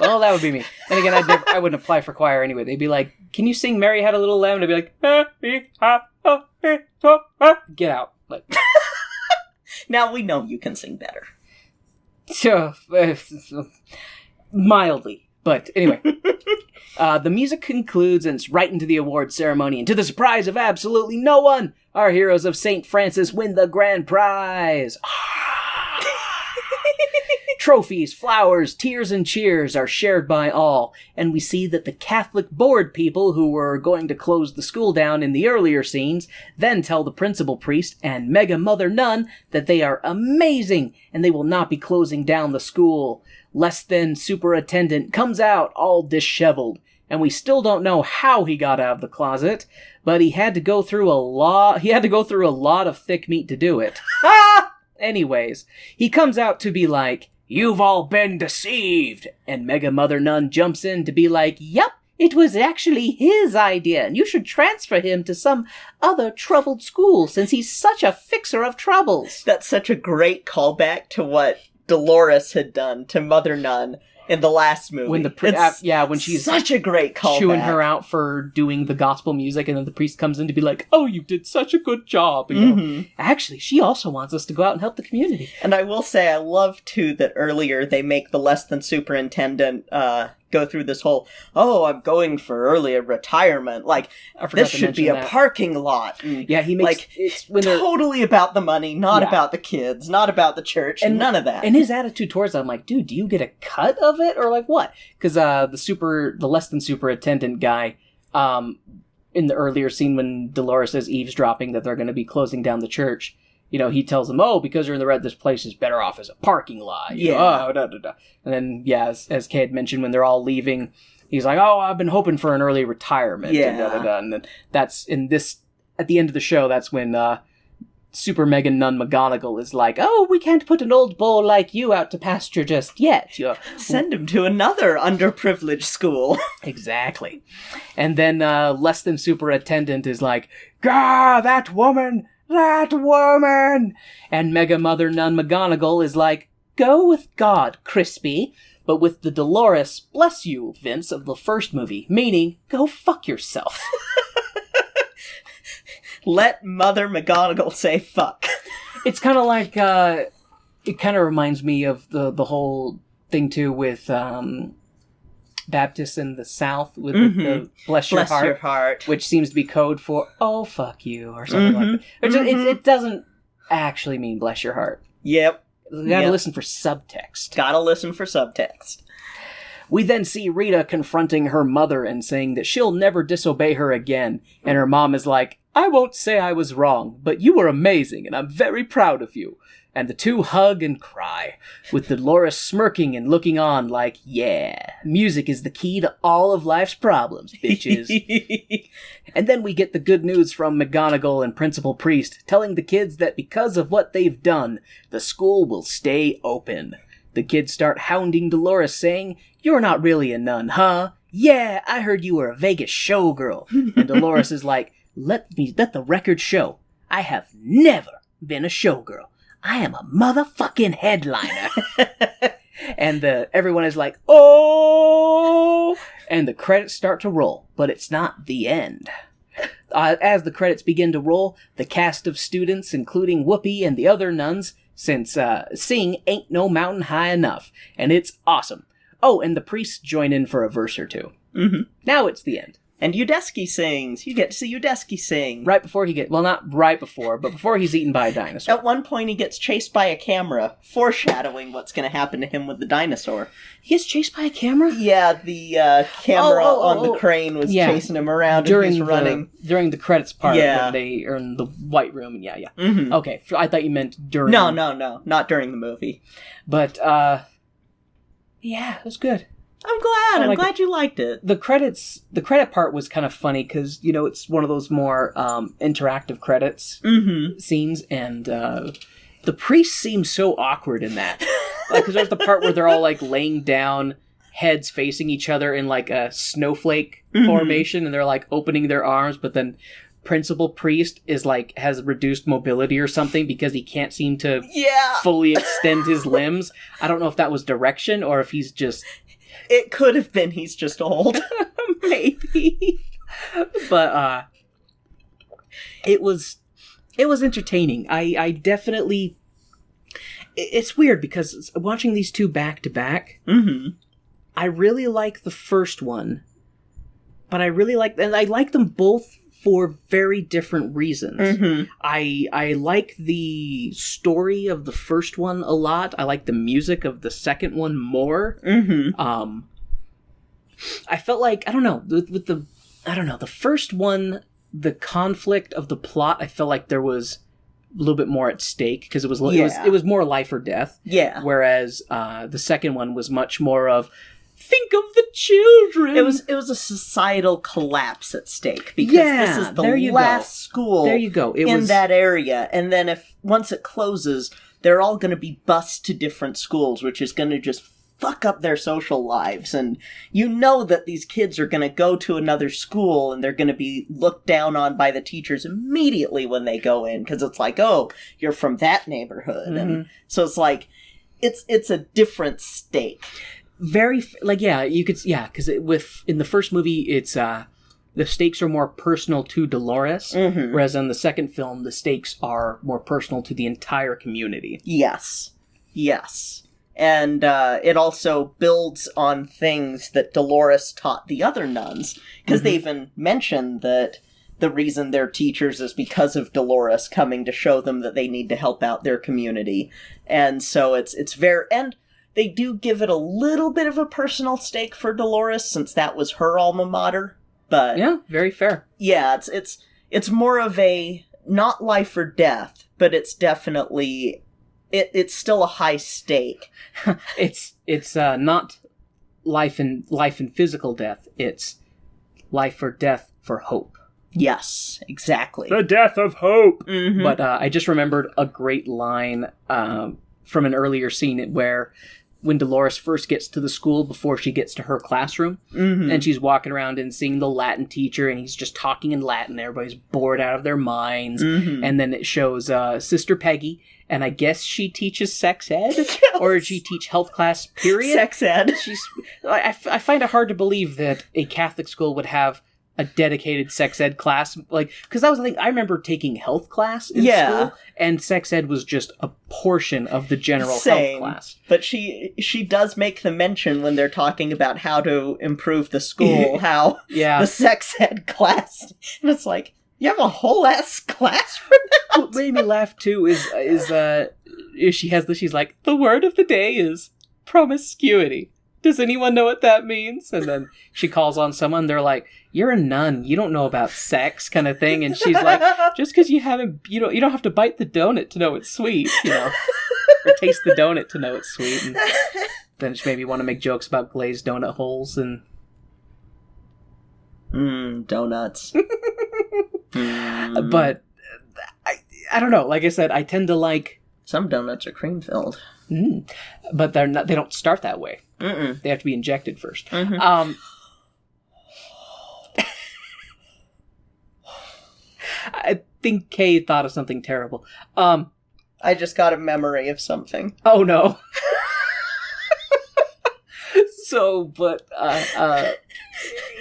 Well, that would be me. And again, I wouldn't apply for choir anyway. They'd be like, "Can you sing Mary Had a Little Lamb?" And I'd be like, "Get out!" Like, now we know you can sing better. so, mildly, but anyway. The music concludes and it's right into the award ceremony, and to the surprise of absolutely no one, our heroes of St. Francis win the grand prize. Trophies, flowers, tears, and cheers are shared by all, and we see that the Catholic board people who were going to close the school down in the earlier scenes then tell the principal priest and Mega Mother Nun that they are amazing and they will not be closing down the school. Less than superintendent comes out all disheveled, and we still don't know how he got out of the closet, but he had to go through a lot of thick meat to do it. Anyways, he comes out to be like, "You've all been deceived," and Mega Mother Nun jumps in to be like, "Yep, it was actually his idea, and you should transfer him to some other troubled school since he's such a fixer of troubles." That's such a great callback to what Dolores had done to Mother Nun in the last movie. When she's such a great callback. Chewing her out for doing the gospel music, and then the priest comes in to be like, "Oh, you did such a good job." You know? Actually, she also wants us to go out and help the community. And I will say, I love, too, that earlier they make the less than superintendent go through this whole, "Oh, I'm going for early retirement." Like, this should be a parking lot. And, yeah, he makes... Like, it's totally about the money, not about the kids, not about the church, and none of that. And his attitude towards that, I'm like, dude, do you get a cut of it? Or like what? Because the less than superintendent guy, in the earlier scene when Dolores is eavesdropping that they're going to be closing down the church, you know, he tells them, "Oh, because you're in the red, this place is better off as a parking lot." You know, And then, yeah, as Kay had mentioned, when they're all leaving, he's like, "Oh, I've been hoping for an early retirement." Yeah. And then that's at the end of the show, that's when Super Mega Nun McGonagall is like, "Oh, we can't put an old bull like you out to pasture just yet. Send him to another underprivileged school." Exactly. And then less than superintendent is like, "Gah, that woman! And Mega Mother Nun McGonagall is like, "Go with God, Crispy," but with the Dolores, "Bless you, Vince," of the first movie, meaning, go fuck yourself. Let Mother McGonagall say fuck. It's kind of like, it kind of reminds me of the whole thing, too, with Baptists in the South with the Bless Your Heart, which seems to be code for "oh, fuck you," or something like that. It doesn't actually mean bless your heart. Yep. You gotta listen for subtext. Gotta listen for subtext. We then see Rita confronting her mother and saying that she'll never disobey her again, and her mom is like, "I won't say I was wrong, but you were amazing, and I'm very proud of you." And the two hug and cry, with Dolores smirking and looking on like, "Yeah, music is the key to all of life's problems, bitches." And then we get the good news from McGonagall and Principal Priest, telling the kids that because of what they've done, the school will stay open. The kids start hounding Dolores, saying, "You're not really a nun, huh? Yeah, I heard you were a Vegas showgirl." And Dolores is like, let the record show, I have never been a showgirl. I am a motherfucking headliner." And everyone is like, "Oh!" And the credits start to roll, but it's not the end. As the credits begin to roll, the cast of students, including Whoopi and the other nuns, sing "Ain't No Mountain High Enough," and it's awesome. Oh, and the priests join in for a verse or two. Now it's the end. And Udesky sings. You get to see Udesky sing. Right before not right before, but before he's eaten by a dinosaur. At one point, he gets chased by a camera, foreshadowing what's going to happen to him with the dinosaur. He gets chased by a camera? Yeah, the camera on the crane was chasing him around and he's running. During the credits part, when they are in the White Room, and Okay, I thought you meant during... No, not during the movie. But, yeah, it was good. I'm glad. I'm glad you liked it. The credit part was kind of funny because, it's one of those more interactive credits scenes, and the priest seems so awkward in that. Because there's the part where they're all, laying down, heads facing each other in like a snowflake formation, and they're like opening their arms, but then Principal Priest is like has reduced mobility or something because he can't seem to fully extend his limbs. I don't know if that was direction or if he's just... It could have been he's just old. Maybe. But it was entertaining. I definitely... It's weird because watching these two back to back, I really like the first one, but I like them both for very different reasons. I like the story of the first one a lot. I like the music of the second one more. I felt like, I don't know, the first one, the conflict of the plot, I felt like there was a little bit more at stake because it was more life or death. Yeah. Whereas the second one was much more of, think of the children. It was a societal collapse at stake because this is the last school in that area, and then once it closes, they're all going to be bused to different schools, which is going to just fuck up their social lives. And you know that these kids are going to go to another school and they're going to be looked down on by the teachers immediately when they go in because it's like, oh, you're from that neighborhood, and so it's like it's a different stake. Very you could because in the first movie it's the stakes are more personal to Dolores, whereas in the second film the stakes are more personal to the entire community. Yes, and it also builds on things that Dolores taught the other nuns because they even mention that the reason they're teachers is because of Dolores coming to show them that they need to help out their community, and so it's very and. They do give it a little bit of a personal stake for Dolores, since that was her alma mater. But yeah, very fair. Yeah, it's more of a not life or death, but it's definitely it's still a high stake. It's not life and physical death. It's life or death for hope. Yes, exactly. The death of hope. But I just remembered a great line from an earlier scene where when Dolores first gets to the school before she gets to her classroom, and she's walking around and seeing the Latin teacher, and he's just talking in Latin. Everybody's bored out of their minds. And then it shows Sister Peggy, and I guess she teaches sex ed? Or did she teach health class, period? Sex ed. I find it hard to believe that a Catholic school would have a dedicated sex ed class, because that was the thing. I remember taking health class in school, and sex ed was just a portion of the general health class. But she does make the mention when they're talking about how to improve the school, how the sex ed class, and it's like, you have a whole ass class for that? What made me laugh too is she's like, the word of the day is promiscuity. Does anyone know what that means? And then she calls on someone. They're like, "You're a nun. You don't know about sex," kind of thing. And she's like, "Just because you don't have to bite the donut to know it's sweet, or taste the donut to know it's sweet." And then she made me want to make jokes about glazed donut holes and donuts. But I don't know. Like I said, I tend to like some donuts are cream filled, but they're not. They don't start that way. They have to be injected first. I think Kay thought of something terrible. I just got a memory of something. Oh no.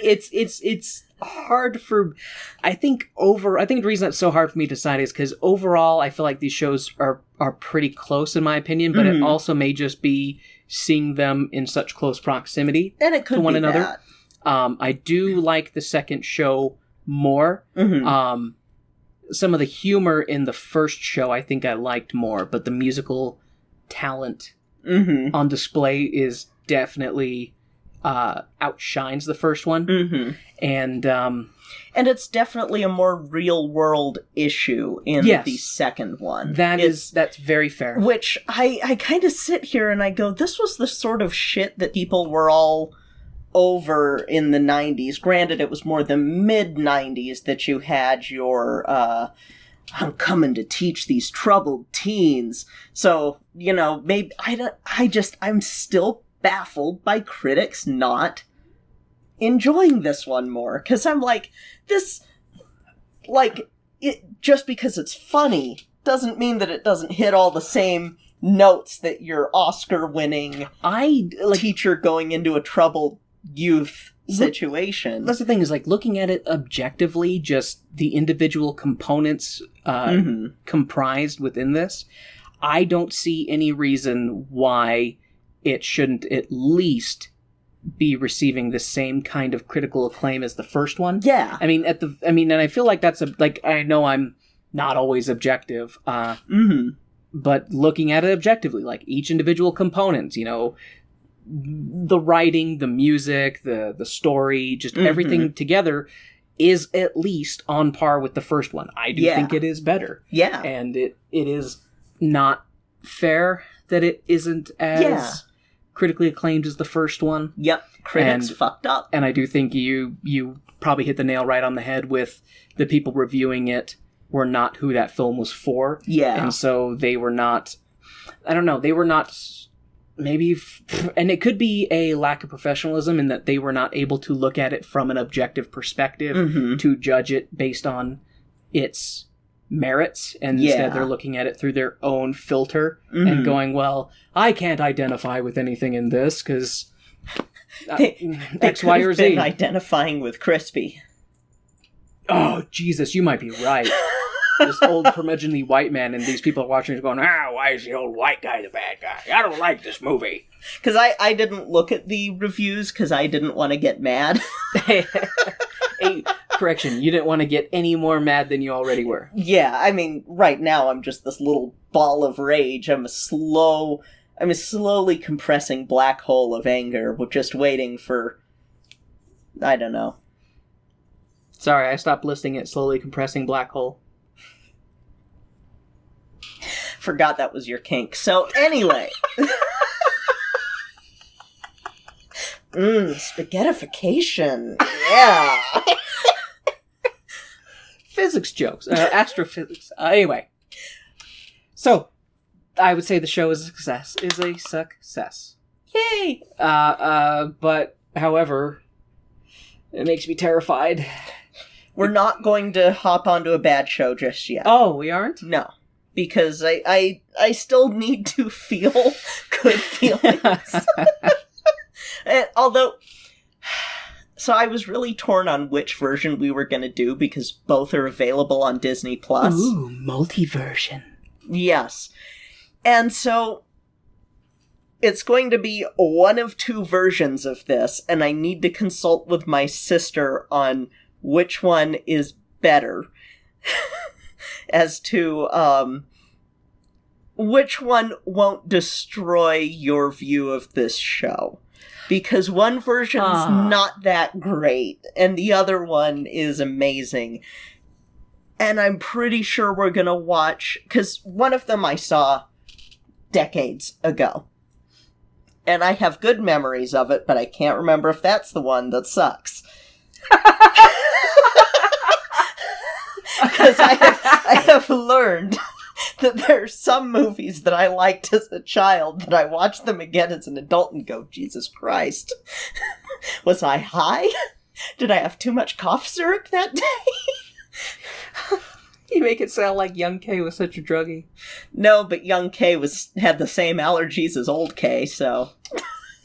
It's hard for. I think the reason it's so hard for me to decide is because overall I feel like these shows are pretty close in my opinion, but it also may just be seeing them in such close proximity and it could to one be another. That. I do like the second show more. Some of the humor in the first show I think I liked more, but the musical talent on display is definitely outshines the first one. And it's definitely a more real world issue in the second one. That's very fair. Which I kind of sit here and I go, this was the sort of shit that people were all over in the 90s. Granted, it was more the mid-90s that you had your, I'm coming to teach these troubled teens. So, maybe I'm still baffled by critics not enjoying this one more. Because I'm like, just because it's funny doesn't mean that it doesn't hit all the same notes that your Oscar-winning teacher going into a troubled youth situation. That's the thing, is like looking at it objectively, just the individual components comprised within this, I don't see any reason why it shouldn't at least be receiving the same kind of critical acclaim as the first one. Yeah. I mean, and I feel like that's I know I'm not always objective, but looking at it objectively, like each individual component, you know, the writing, the music, the story, just everything together is at least on par with the first one. I do think it is better. Yeah. And it is not fair that it isn't as critically acclaimed as the first one. Yep. Critics fucked up. And I do think you probably hit the nail right on the head with the people reviewing it were not who that film was for. Yeah. And so they were not, I don't know, they were not maybe, and it could be a lack of professionalism in that they were not able to look at it from an objective perspective to judge it based on its merits, and instead they're looking at it through their own filter and going, well, I can't identify with anything in this because they X, could Y, have or Z. been identifying with Crispy. Oh, Jesus, you might be right. This old curmudgeonly white man, and these people are watching going, why is the old white guy the bad guy? I don't like this movie. Because I didn't look at the reviews because I didn't want to get mad. Hey, correction, you didn't want to get any more mad than you already were. Yeah, I mean, right now I'm just this little ball of rage. I'm a slowly compressing black hole of anger, just waiting for, I don't know. Sorry, I stopped listing it, slowly compressing black hole. Forgot that was your kink. So, anyway. Spaghettification. Yeah. Physics jokes. Astrophysics. Anyway. So, I would say the show is a success. Yay! But, however, it makes me terrified. We're not going to hop onto a bad show just yet. Oh, we aren't? No. Because I still need to feel good feelings. Although, so I was really torn on which version we were going to do because both are available on Disney+. Ooh, multi-version. Yes. And so, it's going to be one of two versions of this, and I need to consult with my sister on which one is better. As to which one won't destroy your view of this show. Because one version's not that great, and the other one is amazing. And I'm pretty sure we're gonna watch, because one of them I saw decades ago. And I have good memories of it, but I can't remember if that's the one that sucks. Because I have learned that there are some movies that I liked as a child that I watch them again as an adult and go, Jesus Christ. Was I high? Did I have too much cough syrup that day? You make it sound like young K was such a druggie. No, but young K had the same allergies as old K, so...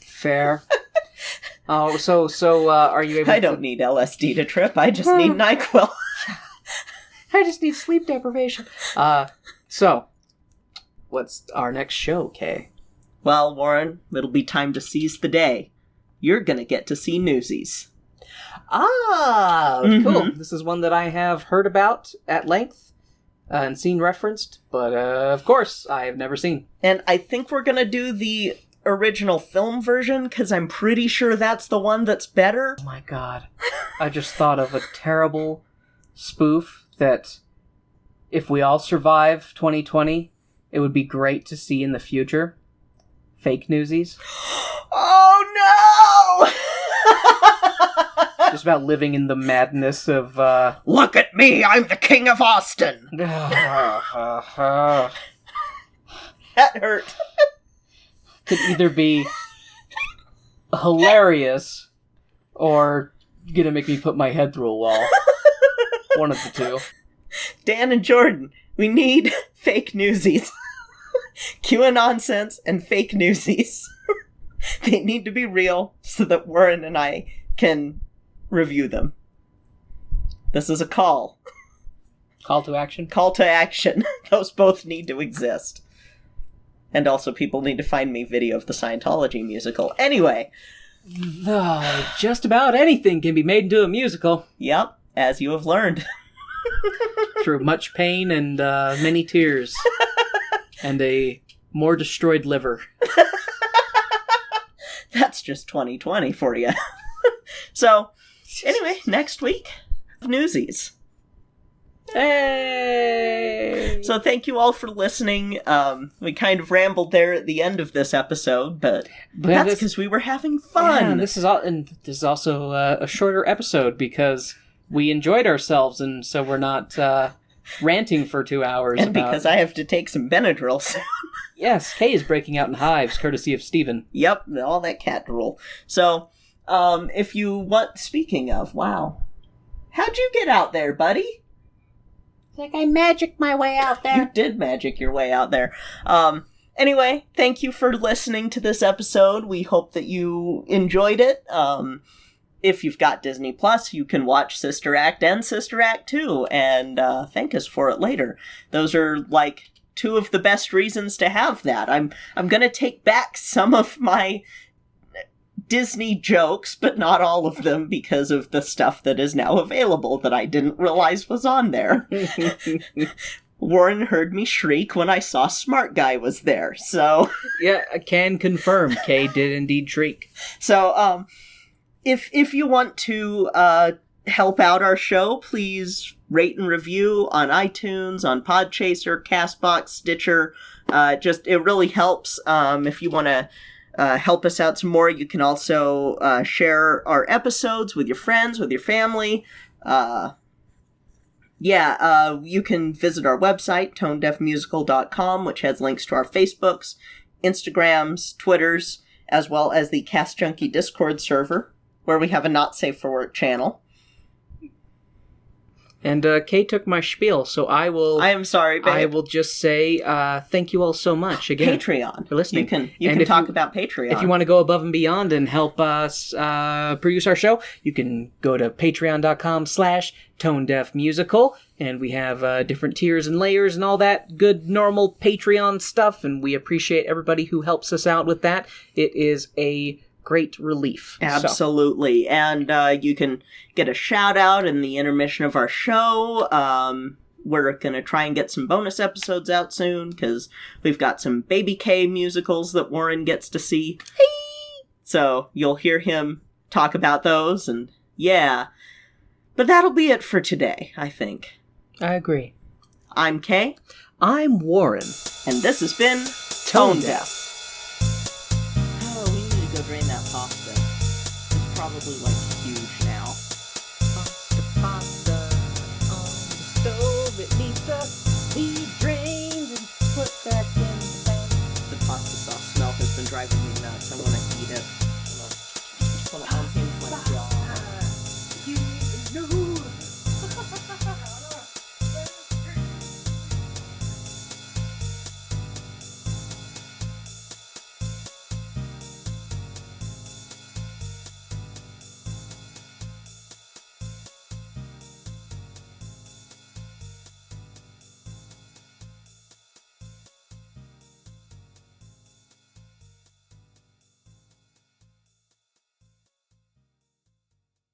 Fair. Oh, so are you able I don't need LSD to trip, I just need NyQuil. I just need sleep deprivation. So, what's our next show, Kay? Well, Warren, it'll be time to seize the day. You're gonna get to see Newsies. Cool. This is one that I have heard about at length and seen referenced, but of course, I have never seen. And I think we're gonna do the original film version, because I'm pretty sure that's the one that's better. Oh my god. I just thought of a terrible spoof that if we all survive 2020, it would be great to see in the future. Fake Newsies. Oh no! Just about living in the madness of, Look at me, I'm the king of Austin! That hurt. Could either be hilarious or gonna make me put my head through a wall. One of the two. Dan and Jordan, we need fake newsies. QAnonsense and fake newsies. They need to be real so that Warren and I can review them. This is a call. Call to action? Call to action. Those both need to exist. And also people need to find me video of the Scientology musical. Anyway. Just about anything can be made into a musical. Yep, as you have learned. Through much pain and many tears. And a more destroyed liver. That's just 2020 for you. So, anyway, next week, Newsies. Hey! So thank you all for listening. We kind of rambled there at the end of this episode, but that's because we were having fun. Yeah, this is also a shorter episode because we enjoyed ourselves, and so we're not ranting for 2 hours. And because I have to take some Benadryl soon. Yes, Kay is breaking out in hives, courtesy of Steven. Yep, all that cat drool. So, if you want... Speaking of, wow. How'd you get out there, buddy? Like I magicked my way out there. You did magic your way out there. Anyway, thank you for listening to this episode. We hope that you enjoyed it. If you've got Disney Plus, you can watch Sister Act and Sister Act 2 and thank us for it later. Those are like two of the best reasons to have that. I'm going to take back some of my Disney jokes, but not all of them because of the stuff that is now available that I didn't realize was on there. Warren heard me shriek when I saw Smart Guy was there, so... Yeah, I can confirm. Kay did indeed shriek. So, if you want to help out our show, please rate and review on iTunes, on Podchaser, CastBox, Stitcher. It really helps. If you want to help us out some more, you can also share our episodes with your friends, with your family. You can visit our website, tonedeafmusical.com, which has links to our Facebooks, Instagrams, Twitters, as well as the Cast Junkie Discord server, where we have a Not Safe for Work channel. And Kay took my spiel, so I am sorry, babe. I will just say thank you all so much again. Patreon. For listening. You can talk about Patreon. If you want to go above and beyond and help us produce our show, you can go to patreon.com/tonedeafmusical, and we have different tiers and layers and all that good normal Patreon stuff, and we appreciate everybody who helps us out with that. It is a great relief. Absolutely. So. And you can get a shout out in the intermission of our show. We're going to try and get some bonus episodes out soon because we've got some Baby K musicals that Warren gets to see. So you'll hear him talk about those, and yeah. But that'll be it for today, I think. I agree. I'm Kay. I'm Warren. And this has been Tone Deaf. Drain that pasta. It's probably like huge now. Pasta on the stove. It needs to be drained and put back in the pan. The pasta sauce smell has been driving me nuts. I want to eat it. I want to